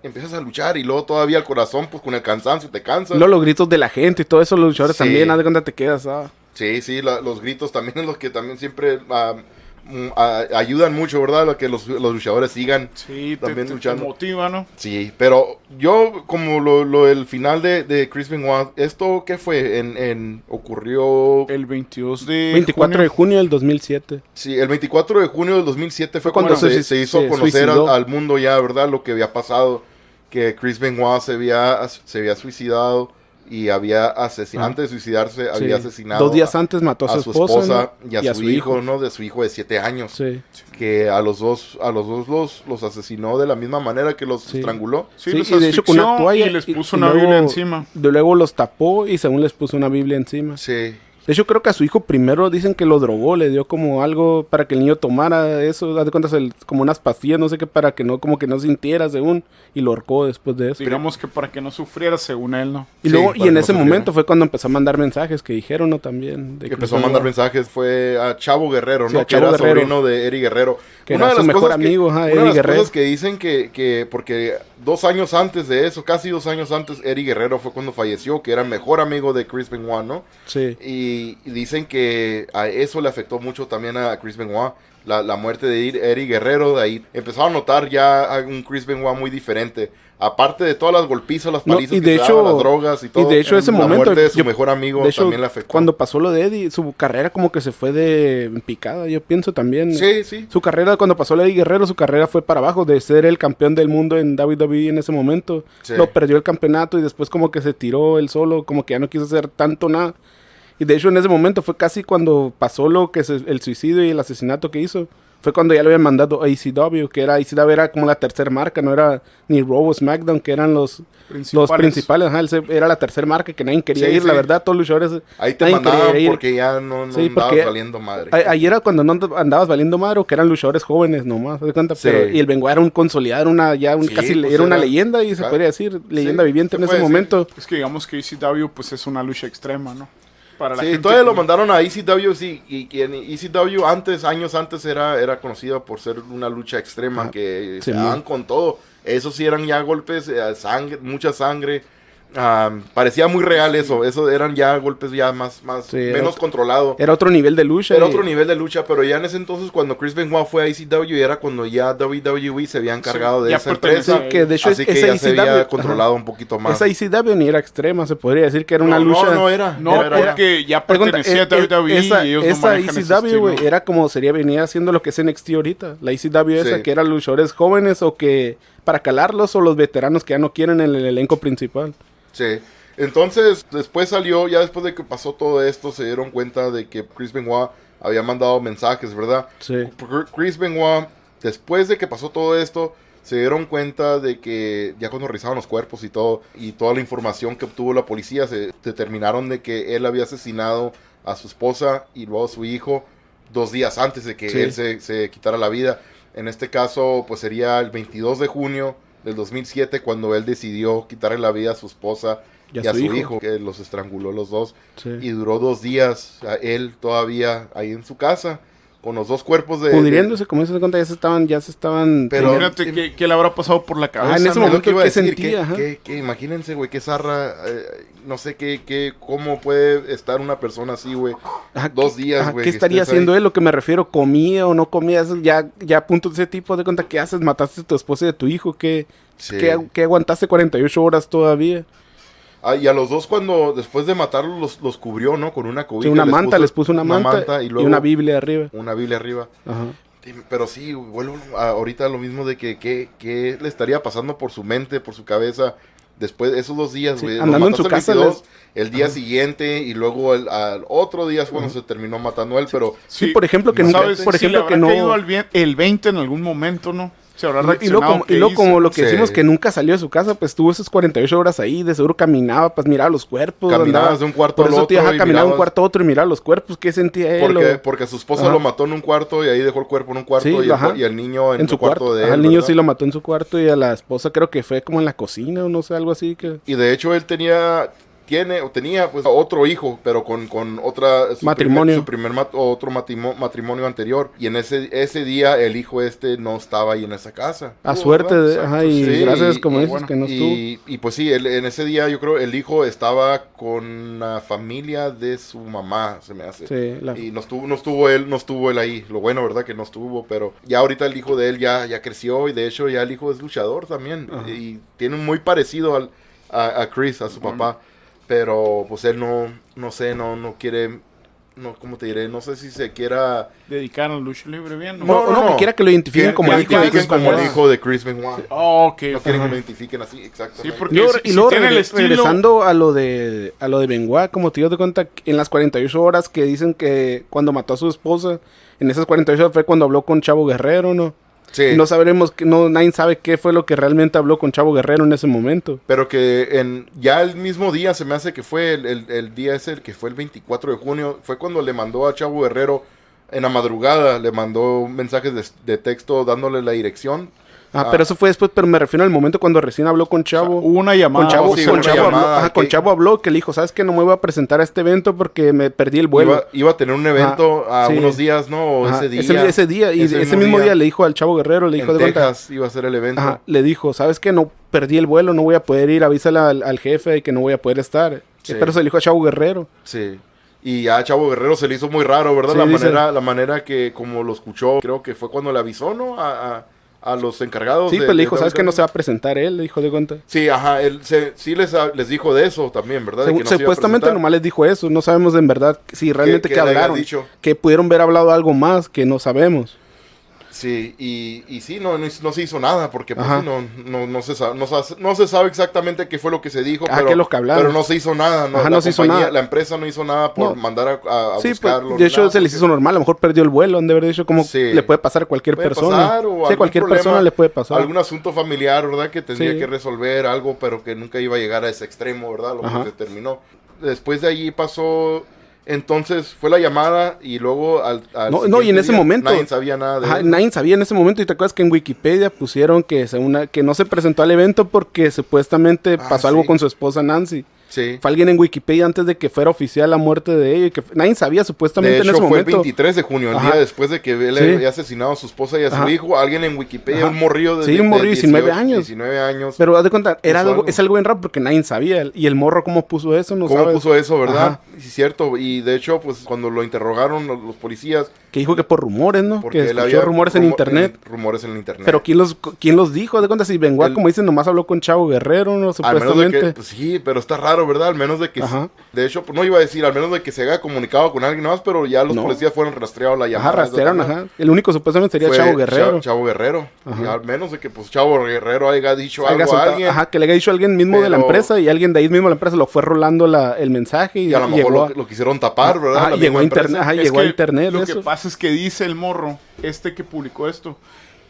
Empiezas a luchar, y luego todavía el corazón, pues con el cansancio te cansa. Y luego los gritos de la gente y todo eso, los luchadores también, haz de cuenta te quedas, Sí, los gritos también es los que también siempre... ayudan mucho, ¿verdad? A que los luchadores sigan también luchando. Te motiva, ¿no? Sí, pero yo, como el final de Chris Benoit, ¿esto qué fue? Ocurrió... El 24 de junio del 2007. Sí, el 24 de junio del 2007 fue cuando se hizo conocer al mundo ya, ¿verdad? Lo que había pasado, que Chris Benoit se había suicidado. Y había antes de suicidarse, había asesinado 2 días antes mató a su esposa, ¿no? y a su hijo, ¿no? De su hijo de 7 años. Sí. Que a los dos los asesinó de la misma manera que los estranguló. Sí, los y de hecho con una toalla y les puso una Biblia encima. Luego los tapó y según les puso una Biblia encima. Sí. De hecho, creo que a su hijo primero dicen que lo drogó, le dio como algo para que el niño tomara eso, haz de cuentas, como unas pastillas, no sé qué, para que no, como que no sintiera según, y lo ahorcó después de eso. Digamos que para que no sufriera según él, ¿no? Y luego, y en ese momento fue cuando empezó a mandar mensajes que dijeron, ¿no? También. Que empezó a mandar mensajes fue a Chavo Guerrero, ¿no? Sí, que era sobrino de Eddie Guerrero. Que era su mejor amigo, Eddie Guerrero. Una de las cosas que dicen que porque 2 años antes de eso, casi 2 años antes, Eddie Guerrero fue cuando falleció, que era el mejor amigo de Chris Benoit, ¿no? Sí. Y dicen que a eso le afectó mucho también a Chris Benoit, la muerte de Eddie Guerrero. De ahí empezaron a notar ya a un Chris Benoit muy diferente. Aparte de todas las golpizas, las palizas que se daban, las drogas y todo. Y de hecho ese momento, la muerte de su mejor amigo también le afectó. Cuando pasó lo de Eddie, su carrera como que se fue de picada, yo pienso también. Sí. Su carrera, cuando pasó lo de Eddie Guerrero, su carrera fue para abajo, de ser el campeón del mundo en WWE en ese momento. Sí. Lo perdió el campeonato y después como que se tiró él solo, como que ya no quiso hacer tanto nada. Y de hecho en ese momento fue casi cuando pasó lo que el suicidio y el asesinato que hizo. fue cuando ya lo habían mandado a ECW, que ECW era como la tercera marca, no era ni Raw o SmackDown, que eran los principales. Ajá, era la tercera marca que nadie quería ir, la verdad, todos los luchadores. Ahí te mandaban porque ya no andabas valiendo madre. Ahí era cuando no andabas valiendo madre, o que eran luchadores jóvenes nomás, ¿te cuenta? Pero, y el Benoit era un consolidado, era una leyenda, y se podría decir, leyenda viviente en ese momento. Es que digamos que ECW pues es una lucha extrema, ¿no? Para la gente todavía lo mandaron a ECW, y en ECW años antes era conocida por ser una lucha extrema, que se daban con todo. Esos sí eran ya golpes, mucha sangre. Parecía muy real eso eran ya golpes ya menos controlado. Era otro nivel de lucha. Pero ya en ese entonces cuando Chris Benoit fue a ECW era cuando ya WWE se había encargado de esa empresa. Que de hecho así que ya se había controlado un poquito más. Esa ECW ni era extrema, se podría decir que era una lucha. Porque ya pertenecía a WWE y ellos no manejan ECW, güey, era como venía haciendo lo que es NXT ahorita. La ECW esa que eran luchadores jóvenes o que para calarlos, o los veteranos que ya no quieren el elenco principal. Sí, entonces después después de que pasó todo esto, se dieron cuenta de que Chris Benoit había mandado mensajes, ¿verdad? Sí. Chris Benoit, después de que pasó todo esto, se dieron cuenta de que ya cuando revisaron los cuerpos y toda la información que obtuvo la policía, se determinaron de que él había asesinado a su esposa y luego a su hijo 2 días antes de que él se quitara la vida. En este caso, pues sería el 22 de junio del 2007 cuando él decidió quitarle la vida a su esposa y a su hijo, que los estranguló los dos. Y duró 2 días él todavía ahí en su casa con los 2 cuerpos pudriéndose, como se cuenta, ya se estaban pero imagínate ¿qué le habrá pasado por la cabeza? En ese momento que sentía, que imagínense, güey, qué zarra, no sé cómo puede estar una persona así, güey, 2 días, güey. ¿Qué estaría haciendo él? Lo que me refiero, ¿comía o no comía? Ya a punto de ese tipo de cuenta, ¿qué haces? ¿Mataste a tu esposa y a tu hijo? ¿Qué aguantaste 48 horas todavía? Y a los dos, después de matarlos, los cubrió, ¿no? Con una cobija. Sí, les puso una manta y una Biblia arriba. Una Biblia arriba. Ajá. Pero sí, vuelvo ahorita a lo mismo de que le estaría pasando por su mente, por su cabeza, después de esos 2 días, güey. Andando en su casa. El día siguiente y luego al otro día es cuando se terminó matando él, pero... Sí, por ejemplo, que nunca... Por ejemplo, que no... caído el 20 en algún momento, ¿no? Se habrá reaccionado. Y luego como lo que decimos que nunca salió de su casa, pues tuvo esas 48 horas ahí, de seguro caminaba, pues miraba los cuerpos. Caminabas de un cuarto al otro. Caminaba de un cuarto a otro y miraba los cuerpos, ¿qué sentía él? Porque su esposa lo mató en un cuarto y ahí dejó el cuerpo en un cuarto y el niño en su cuarto de él. El niño sí lo mató en su cuarto y a la esposa creo que fue como en la cocina o no sé, algo así. Y de hecho él tenía pues otro hijo, pero con otra matrimonio. Otro matrimonio anterior, y en ese día el hijo no estaba ahí en esa casa. Suerte y gracias como dices que no estuvo. Y pues sí, en ese día yo creo el hijo estaba con la familia de su mamá, se me hace. Sí, y no estuvo él ahí. Lo bueno, verdad, que no estuvo, pero ya ahorita el hijo de él ya creció, y de hecho ya el hijo es luchador también. Y tiene un muy parecido a Chris, a su papá. Pero pues él no sé, no quiere, ¿cómo te diré? No sé si se quiera dedicar al lucha libre bien. No, que quiera que lo identifiquen como el hijo de Chris Benoit. Okay. No quieren que lo identifiquen así, exacto. Sí, porque luego regresando a lo de Benoit, como te digo, cuenta, en las 48 horas que dicen que cuando mató a su esposa, en esas 48 horas fue cuando habló con Chavo Guerrero, ¿no? Sí. Y no sabremos, nadie sabe qué fue lo que realmente habló con Chavo Guerrero en ese momento. Pero que ya el mismo día, se me hace que fue el día ese, que fue el 24 de junio, fue cuando le mandó a Chavo Guerrero, en la madrugada, le mandó mensajes de texto dándole la dirección. Pero eso fue después, pero me refiero al momento cuando recién habló con Chavo. Hubo una llamada. Con Chavo habló, que le dijo, ¿sabes qué? No me voy a presentar a este evento porque me perdí el vuelo. Iba a tener un evento unos días, ¿no? Ese día. Y ese mismo día le dijo al Chavo Guerrero, le dijo... En Texas iba a ser el evento. Le dijo, ¿sabes qué? No perdí el vuelo, no voy a poder ir, avísale al jefe de que no voy a poder estar. Sí. Pero se le dijo a Chavo Guerrero. Sí. Y a Chavo Guerrero se le hizo muy raro, ¿verdad? La manera que como lo escuchó, creo que fue cuando le avisó, ¿no? A los encargados. Sí, pues le dijo, ¿sabes que no se va a presentar él? Le dijo de cuenta. Sí, él sí les dijo de eso también, ¿verdad? Supuestamente nomás les dijo eso. No sabemos en verdad si realmente qué hablaron. Que pudieron haber hablado algo más que no sabemos. Sí, y sí, no se hizo nada, porque pues, sí, no se sabe exactamente qué fue lo que se dijo, pero no se hizo nada, ¿no? No se hizo nada. La empresa no hizo nada por mandar a sí, buscarlo. Pues, de hecho, se les hizo normal, a lo mejor perdió el vuelo, han de haber dicho como le puede pasar a cualquier persona. Sí, cualquier persona le puede pasar. Algún asunto familiar, ¿verdad? Que tendría que resolver algo, pero que nunca iba a llegar a ese extremo, ¿verdad? Lo que se terminó. Después de allí pasó... Entonces fue la llamada y luego y en ese momento nadie sabía nada de él. Nadie sabía en ese momento. Y te acuerdas que en Wikipedia pusieron que no se presentó al evento porque supuestamente pasó algo con su esposa Nancy. Sí. Fue alguien en Wikipedia antes de que fuera oficial la muerte de ella y que nadie sabía supuestamente en ese momento. Fue el 23 de junio, el día después de que él había asesinado a su esposa y a su hijo. Alguien en Wikipedia, un morrillo de 19 años. 19 años. Pero haz de cuenta, es algo bien raro porque nadie sabía. Y el morro, ¿cómo puso eso? ¿Cómo puso eso, verdad? Sí, cierto. Y de hecho, pues cuando lo interrogaron los policías... Que dijo que por rumores, ¿no? Porque que escuchó rumores en internet. Rumores en internet. Pero ¿quién los dijo? De cuenta, si Benoit, como dicen, nomás habló con Chavo Guerrero, ¿no? Supuestamente. Pues sí, pero está raro, ¿verdad? Al menos de que... De hecho, pues, no iba a decir, al menos de que se haya comunicado con alguien más, pero ya los policías fueron rastreados la llamada. Rastrearon. El único supuestamente sería Chavo Guerrero. Chavo Guerrero. Y al menos de que pues Chavo Guerrero haya dicho algo a alguien. Que le haya dicho a alguien mismo de la empresa y alguien de ahí mismo de la empresa lo fue rolando el mensaje. Y a lo mejor lo quisieron tapar, ¿verdad? Llegó a internet. Llegó a internet. Lo que pasa es que dice el morro, que publicó esto,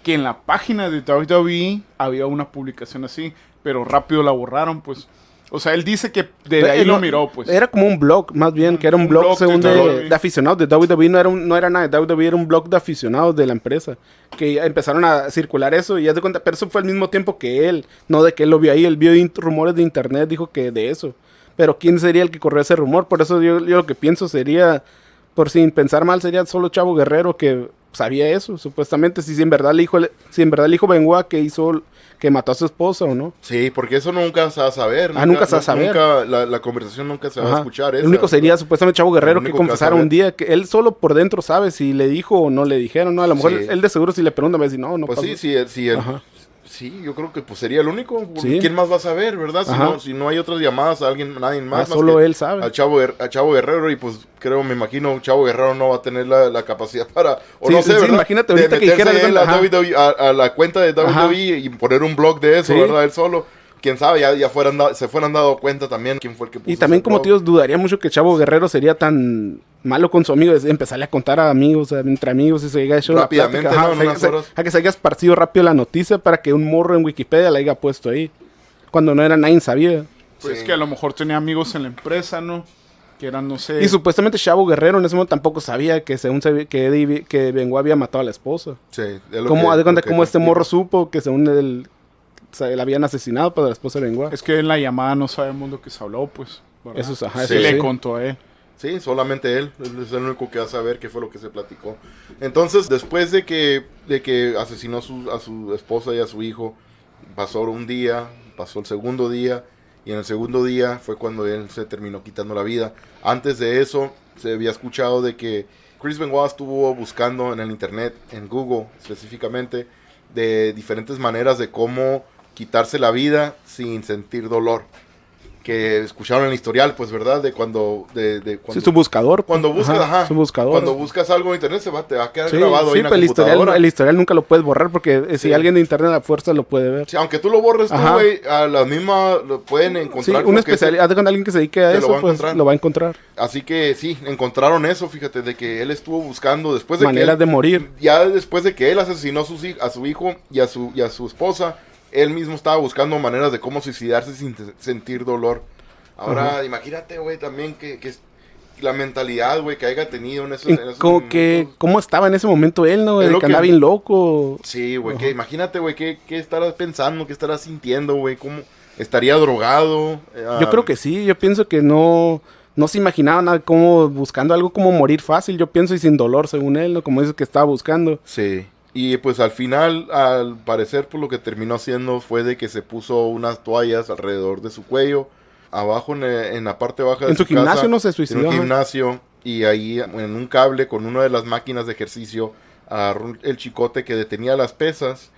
que en la página de WWE había una publicación así, pero rápido la borraron, pues. O sea, él dice que de ahí lo miró, pues. Era como un blog, más bien, que era un blog según de aficionados de WWE. No era nada de WWE, era un blog de aficionados de la empresa. Que empezaron a circular eso y ya de cuenta, pero eso fue al mismo tiempo que él. No de que él lo vio ahí, él vio rumores de internet, dijo que de eso. Pero ¿quién sería el que corrió ese rumor? Por eso yo lo que pienso sería, por sin pensar mal, sería solo Chavo Guerrero que sabía eso, supuestamente. Si en verdad el hijo Benoit que mató a su esposa o no. Sí, porque eso nunca se va a saber. Nunca se va a saber. La conversación nunca se va a escuchar. El único sería supuestamente Chavo Guerrero que confesara un día que él solo por dentro sabe si le dijo o no le dijeron, ¿no? A lo mejor él de seguro si le pregunta va a decir, no pues pasó. Sí, yo creo que pues sería el único. ¿Quién más va a saber, verdad? Si no hay otras llamadas a nadie más. Solo él sabe. A Chavo Guerrero y pues me imagino Chavo Guerrero no va a tener la capacidad para, no sé, ¿verdad? Imagínate ahorita que dijera a la cuenta de WWE y poner un blog de eso, ¿verdad? Él solo. Quién sabe, se fueran dado cuenta también quién fue el que puso. Y también como tíos dudaría mucho que Chavo Guerrero sería tan malo con su amigo, es empezarle a contar a amigos, entre amigos, y se haya hecho rápidamente, a que se haya esparcido rápido la noticia para que un morro en Wikipedia la haya puesto ahí, cuando no era nadie sabía. Pues que a lo mejor tenía amigos en la empresa, ¿no? Que eran, no sé... Y supuestamente Chavo Guerrero en ese momento tampoco sabía que que Benoit había matado a la esposa. Sí. ¿Cómo este morro supo que según él la habían asesinado para la esposa de Benoit? Es que en la llamada no sabemos lo que se habló, pues. ¿verdad? Eso le contó a él. Sí, solamente él es el único que va a saber qué fue lo que se platicó. Entonces, después de que asesinó a su esposa y a su hijo, pasó un día, pasó el segundo día, y en el segundo día fue cuando él se terminó quitando la vida. Antes de eso, se había escuchado de que Chris Benoit estuvo buscando en el internet, en Google específicamente, de diferentes maneras de cómo quitarse la vida sin sentir dolor. Que escucharon en el historial, pues, ¿verdad? De cuando sí, su buscador. Cuando buscas, su buscador. Cuando buscas algo en internet te va a quedar grabado ahí en la pero computadora. el historial nunca lo puedes borrar porque si alguien de internet a la fuerza lo puede ver. Sí, aunque tú lo borres tú, güey, a la misma lo pueden encontrar. Sí, un especialista, con alguien que se dedique a eso, pues lo va a encontrar. Así que sí, encontraron eso, fíjate, de que él estuvo buscando después de maneras de morir. Ya después de que él asesinó a su hijo y a su esposa, él mismo estaba buscando maneras de cómo suicidarse sin sentir dolor. Ahora, imagínate, güey, también que la mentalidad, güey, que haya tenido en esos ¿Cómo estaba en ese momento él, no? Que andaba bien loco. Sí, güey, que imagínate, güey, ¿qué estarás pensando? ¿Qué estarás sintiendo, güey? ¿Cómo estaría drogado? Yo creo que sí, yo pienso que no se imaginaba nada como buscando algo como morir fácil, yo pienso, y sin dolor, según él, ¿no? Como dice que estaba buscando. Sí. Y pues al final, al parecer, pues lo que terminó haciendo fue de que se puso unas toallas alrededor de su cuello, abajo en la parte baja de su casa. En su gimnasio no se suicidó. En un gimnasio, y ahí en un cable con una de las máquinas de ejercicio, agarró el chicote que detenía las pesas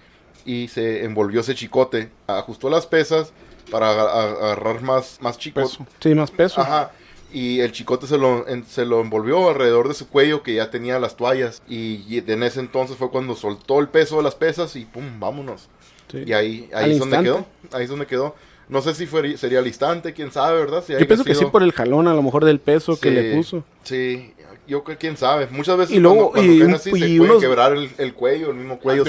y se envolvió ese chicote. Ajustó las pesas para agarrar más chicos. Sí, más peso. Ajá. Y el chicote se lo envolvió alrededor de su cuello, que ya tenía las toallas. Y en ese entonces fue cuando soltó el peso de las pesas y pum, vámonos. Sí. Y ahí es donde quedó. Ahí es donde quedó. No sé si sería al instante, quién sabe, ¿verdad? Si yo pienso que sí por el jalón, a lo mejor del peso que le puso. Sí, yo creo que quién sabe. Muchas veces y luego, cuando caen así se puede quebrar el cuello, el mismo cuello.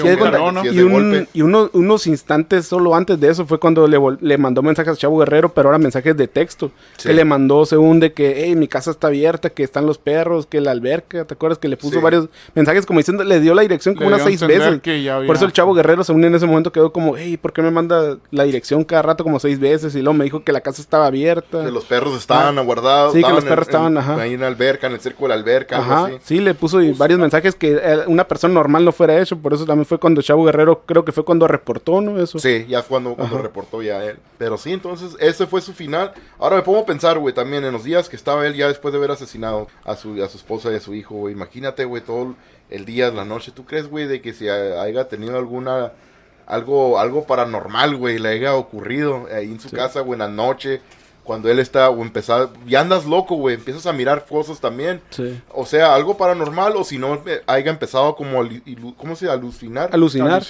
Unos instantes solo antes de eso fue cuando le mandó mensajes a Chavo Guerrero, pero ahora mensajes de texto. Sí. Que le mandó según de que, hey, mi casa está abierta, que están los perros, que la alberca. ¿Te acuerdas que le puso varios mensajes como diciendo, le dio la dirección como unas 6 veces? Por eso el Chavo Guerrero, según en ese momento, quedó como, hey, ¿por qué me manda la dirección cada rato como 6 veces? Y luego me dijo que la casa estaba abierta. Que los perros estaban aguardados. Sí, que los perros estaban, ahí en la alberca, en el cerco de la alberca. Ajá, sí, le puso varios mensajes que una persona normal no fuera hecho. Por eso también fue cuando Chavo Guerrero, creo que fue cuando reportó, ¿no? Eso. Sí, ya fue cuando reportó ya él. Pero sí, entonces ese fue su final. Ahora me pongo a pensar, güey, también en los días que estaba él ya después de haber asesinado a su esposa y a su hijo, güey. Imagínate, güey, todo el día, la noche. ¿Tú crees, güey, de que si haya tenido algo paranormal, güey, le haya ocurrido ahí en su casa, güey, en la noche? Cuando él está o empezar, ya andas loco, güey, empiezas a mirar cosas también. Sí. O sea, algo paranormal o si no haya empezado como ¿cómo se llama?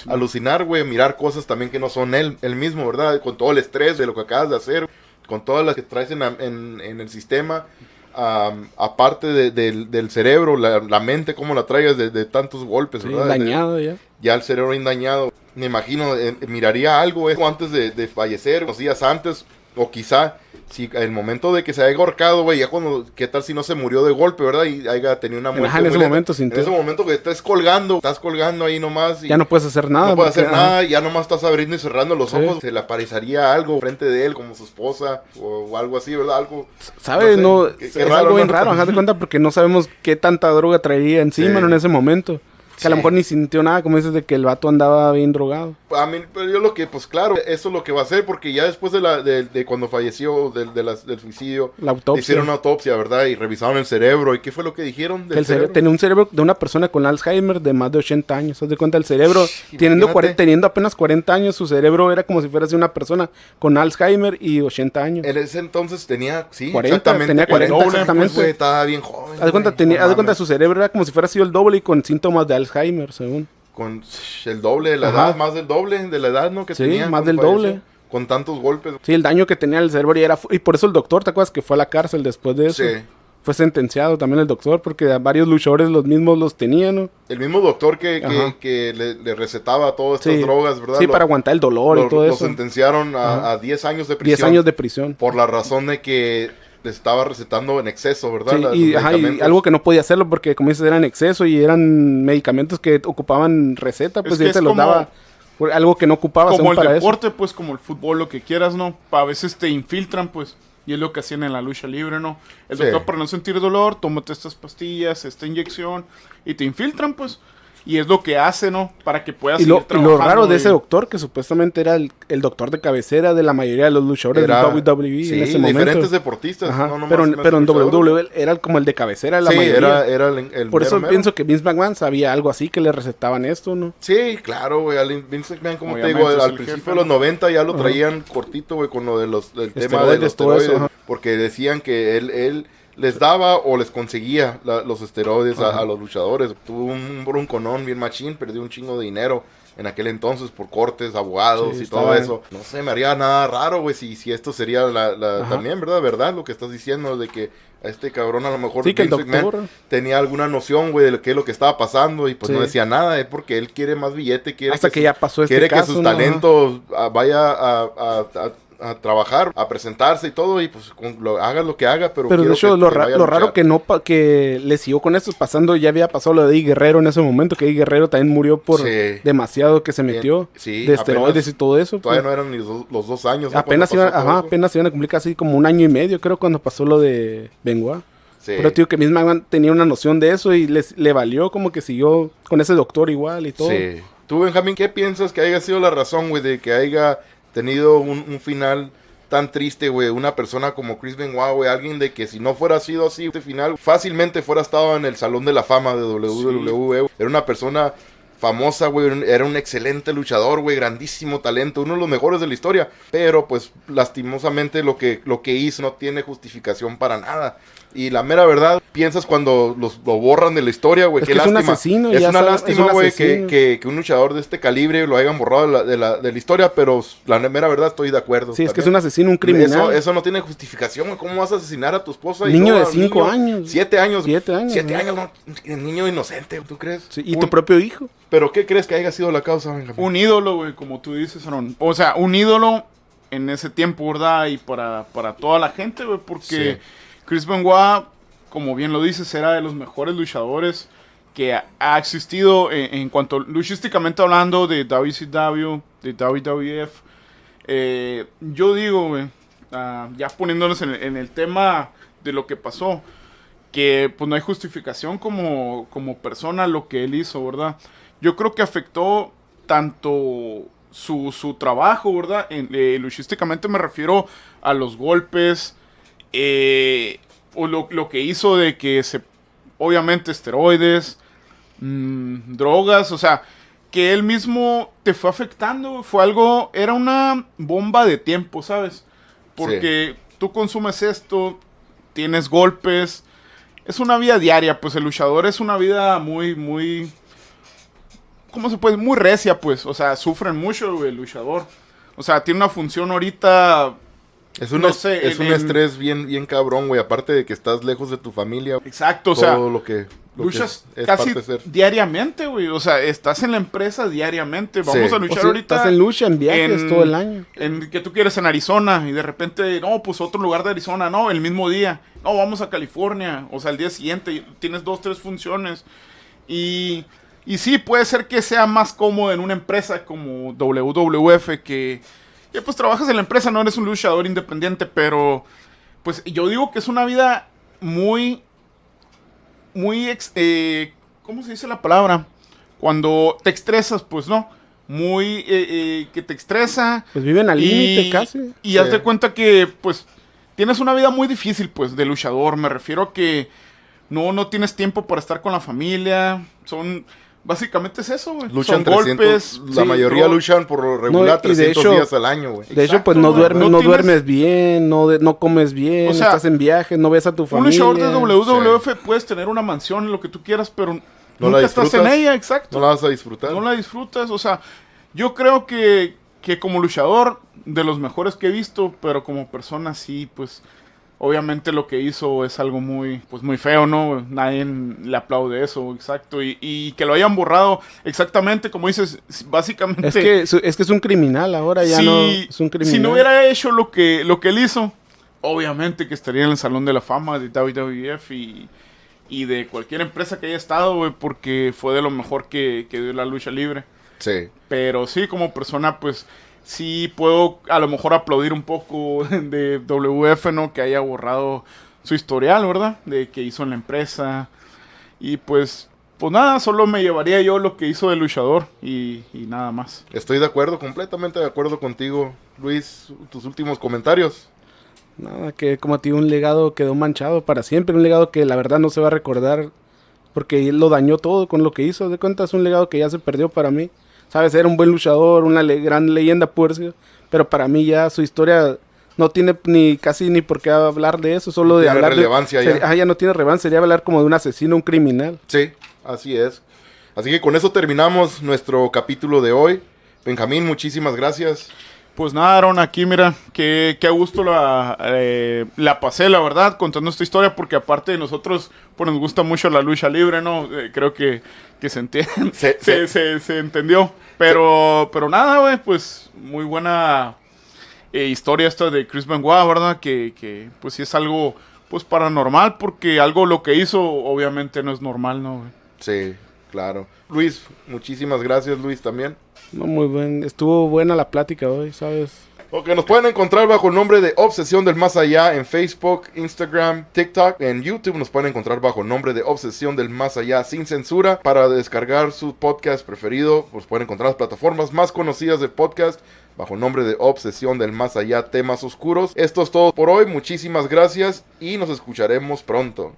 Alucinar, güey, mirar cosas también que no son él mismo, ¿verdad? Con todo el estrés de lo que acabas de hacer, con todas las que traes en el sistema, aparte del cerebro, la mente, cómo la traigas de tantos golpes, ¿verdad? Dañado ya. Ya el cerebro bien dañado. Me imagino, miraría algo antes de fallecer, unos días antes, o quizá si el momento de que se haya ahorcado, güey, ya cuando, ¿qué tal si no se murió de golpe, verdad? Y haya tenido una muerte. En ese momento, en ese momento que estás colgando ahí nomás. Y ya no puedes hacer nada. No puedes hacer nada, ya nomás estás abriendo y cerrando los ojos. Se le aparecería algo frente de él, como su esposa, o algo así, ¿verdad? Algo. ¿Sabes? No, es raro, algo bien raro, haz de cuenta, porque no sabemos qué tanta droga traería encima en ese momento. Que a lo mejor ni sintió nada, como dices, de que el vato andaba bien drogado. A mí, pero yo lo que, pues claro, eso es lo que va a hacer, porque ya después de cuando falleció del suicidio, la autopsia. Hicieron una autopsia, ¿verdad? Y revisaron el cerebro. ¿Y qué fue lo que dijeron del cerebro? Tenía un cerebro de una persona con Alzheimer de más de 80 años. Haz de cuenta, el cerebro, teniendo apenas 40 años, su cerebro era como si fuera una persona con Alzheimer y 80 años. En ese entonces tenía, 40, exactamente. Tenía 40, exactamente. Pues, estaba bien joven. Haz de cuenta, su cerebro era como si fuera sido el doble y con síntomas de Alzheimer, según. Con el doble de la edad, más del doble de la edad, ¿no? Que tenía. Sí, más del doble. Con tantos golpes. Sí, el daño que tenía el cerebro y por eso el doctor, ¿te acuerdas que fue a la cárcel después de eso? Sí. Fue sentenciado también el doctor porque a varios luchadores los mismos los tenían, ¿no? El mismo doctor que le recetaba todas estas drogas, ¿verdad? Sí, para aguantar el dolor y todo eso. Lo sentenciaron a 10 años de prisión. 10 años de prisión. Por la razón de que les estaba recetando en exceso, ¿verdad? Sí, y algo que no podía hacerlo porque, como dices, era en exceso y eran medicamentos que ocupaban receta, pues y se los daba por algo que no ocupaba. Como el deporte, pues, como el fútbol, lo que quieras, ¿no? A veces te infiltran, pues, y es lo que hacían en la lucha libre, ¿no? El doctor, para no sentir dolor, tómate estas pastillas, esta inyección, y te infiltran, pues. Y es lo que hace, ¿no? Para que puedas seguir trabajando. Y lo raro de ese doctor, que supuestamente era el doctor de cabecera de la mayoría de los luchadores de WWE en ese momento. Diferentes deportistas. Pero en WWE era como el de cabecera de la mayoría. Era el por eso pienso que Vince McMahon sabía algo así, que le recetaban esto, ¿no? Sí, claro, güey. Vince McMahon, como te digo, al principio de los 90 ya lo traían cortito, güey, con lo del tema de los esteroides. Porque decían que él les daba o les conseguía los esteroides a los luchadores. Tuvo un bronconón bien machín, perdió un chingo de dinero en aquel entonces por cortes, abogados y todo eso. No sé, me haría nada raro, güey, si esto sería también, ¿verdad? Lo que estás diciendo de que a este cabrón a lo mejor que el doctor tenía alguna noción, güey, de qué es lo que estaba pasando y pues no decía nada, es porque él quiere más billete, quiere hasta que ya pasó quiere que sus talentos vaya a trabajar, a presentarse y todo, y pues haga lo que haga, pero de hecho lo raro que le siguió con esto pasando, ya había pasado lo de Eddie Guerrero en ese momento, que Eddie Guerrero también murió por demasiado que se metió de esteroides y todo eso. Todavía no eran ni los 2 años. Apenas iban a cumplir casi como 1 año y medio, creo, cuando pasó lo de Benoit. Sí. Pero tío, que misma tenía una noción de eso y le valió, como que siguió con ese doctor igual y todo. Sí. Tú, Benjamín, ¿qué piensas que haya sido la razón, güey, de que haya tenido un final tan triste, güey? Una persona como Chris Benoit, güey, alguien de que si no fuera sido así, este final fácilmente fuera estado en el Salón de la Fama de WWE. Era una persona famosa, güey. Era un excelente luchador, güey. Grandísimo talento. Uno de los mejores de la historia. Pero, pues, lastimosamente lo que hizo no tiene justificación para nada. Y la mera verdad, piensas cuando lo borran de la historia, güey. Qué lástima. Es un asesino. Es una lástima, güey, que un luchador de este calibre lo hayan borrado de la historia. Pero la mera verdad, estoy de acuerdo. Sí, es que es un asesino, un criminal. Eso no tiene justificación, güey. ¿Cómo vas a asesinar a tu esposa? Niño de 5 años. 7 años. 7 años. 7 años, no. Un niño inocente, ¿tú crees? Sí, y tu propio hijo. ¿Pero qué crees que haya sido la causa, Benjamín? Un ídolo, güey, como tú dices, Aaron. O sea, un ídolo en ese tiempo, ¿verdad? Y para toda la gente, güey, porque Chris Benoit, como bien lo dices, era de los mejores luchadores que ha existido en cuanto luchísticamente hablando de WCW, de WWF. Yo digo, güey, ya poniéndonos en el tema de lo que pasó, que pues no hay justificación como persona lo que él hizo, ¿verdad? Yo creo que afectó tanto su trabajo, ¿verdad? Luchísticamente me refiero a los golpes, o lo que hizo de que obviamente esteroides, drogas, o sea, que él mismo te fue afectando, era una bomba de tiempo, ¿sabes? Porque tú consumes esto, tienes golpes, es una vida diaria, pues el luchador es una vida muy, ¿cómo se puede? Muy recia, pues, o sea, sufren mucho el luchador, o sea, tiene una función ahorita. Es un estrés bien cabrón, güey. Aparte de que estás lejos de tu familia. Exacto, o sea, luchas casi diariamente, güey. O sea, estás en la empresa diariamente. Vamos a luchar ahorita. Estás en lucha, en viajes todo el año. ¿Qué tú quieres en Arizona? Y de repente, no, pues otro lugar de Arizona. No, el mismo día. No, vamos a California. O sea, el día siguiente tienes 2, 3 funciones. Y sí, puede ser que sea más cómodo en una empresa como WWF que pues trabajas en la empresa, no eres un luchador independiente, pero pues yo digo que es una vida muy, ¿cómo se dice la palabra? Cuando te estresas, pues no, muy, que te estresa. Pues viven al límite casi. Y haz de cuenta que, pues, tienes una vida muy difícil, pues, de luchador. Me refiero a que no tienes tiempo para estar con la familia, básicamente es eso, güey. Luchan 300, golpes. La mayoría luchan por lo regular 300 días al año, güey. De hecho, pues no duermes bien, no comes bien, o sea, estás en viaje, no ves a tu familia. Un luchador de WWF puedes tener una mansión, lo que tú quieras, pero nunca estás en ella, exacto. No la vas a disfrutar. No la disfrutas, o sea, yo creo que como luchador, de los mejores que he visto, pero como persona sí, pues obviamente lo que hizo es algo muy feo, ¿no? Nadie le aplaude eso, exacto. Y que lo hayan borrado exactamente, como dices, básicamente. Es que es un criminal ahora, ya no es un criminal. Si no hubiera hecho lo que él hizo, obviamente que estaría en el Salón de la Fama de WWF y de cualquier empresa que haya estado, güey, porque fue de lo mejor que dio la lucha libre. Sí. Pero sí, como persona, pues sí puedo a lo mejor aplaudir un poco de WF, ¿no? Que haya borrado su historial, ¿verdad? De que hizo en la empresa. Y pues nada, solo me llevaría yo lo que hizo de luchador y nada más. Estoy de acuerdo, completamente de acuerdo contigo, Luis. Tus últimos comentarios. Nada, que como a ti un legado quedó manchado para siempre. Un legado que la verdad no se va a recordar porque él lo dañó todo con lo que hizo. De cuenta es un legado que ya se perdió para mí. Sabes, era un buen luchador, una gran leyenda, pero para mí ya su historia no tiene casi ni por qué hablar de eso, solo de hablar relevancia de... ya no tiene relevancia, sería hablar como de un asesino, un criminal. Sí, así es. Así que con eso terminamos nuestro capítulo de hoy. Benjamín, muchísimas gracias. Pues nada, Aaron, aquí mira, que a gusto la pasé, la verdad, contando esta historia, porque aparte de nosotros, pues nos gusta mucho la lucha libre, ¿no? Creo que se entiende, se entendió. Pero nada, güey, pues muy buena historia esta de Chris Benoit, ¿verdad? Que pues sí es algo, pues paranormal, porque algo lo que hizo, obviamente no es normal, ¿no, güey? Sí, claro. Luis, muchísimas gracias, Luis, también. No, muy bien. Estuvo buena la plática hoy, ¿sabes? Ok, nos pueden encontrar bajo el nombre de Obsesión del Más Allá en Facebook, Instagram, TikTok. En YouTube nos pueden encontrar bajo el nombre de Obsesión del Más Allá sin censura. Para descargar su podcast preferido, pues pueden encontrar las plataformas más conocidas de podcast bajo el nombre de Obsesión del Más Allá, temas oscuros. Esto es todo por hoy. Muchísimas gracias y nos escucharemos pronto.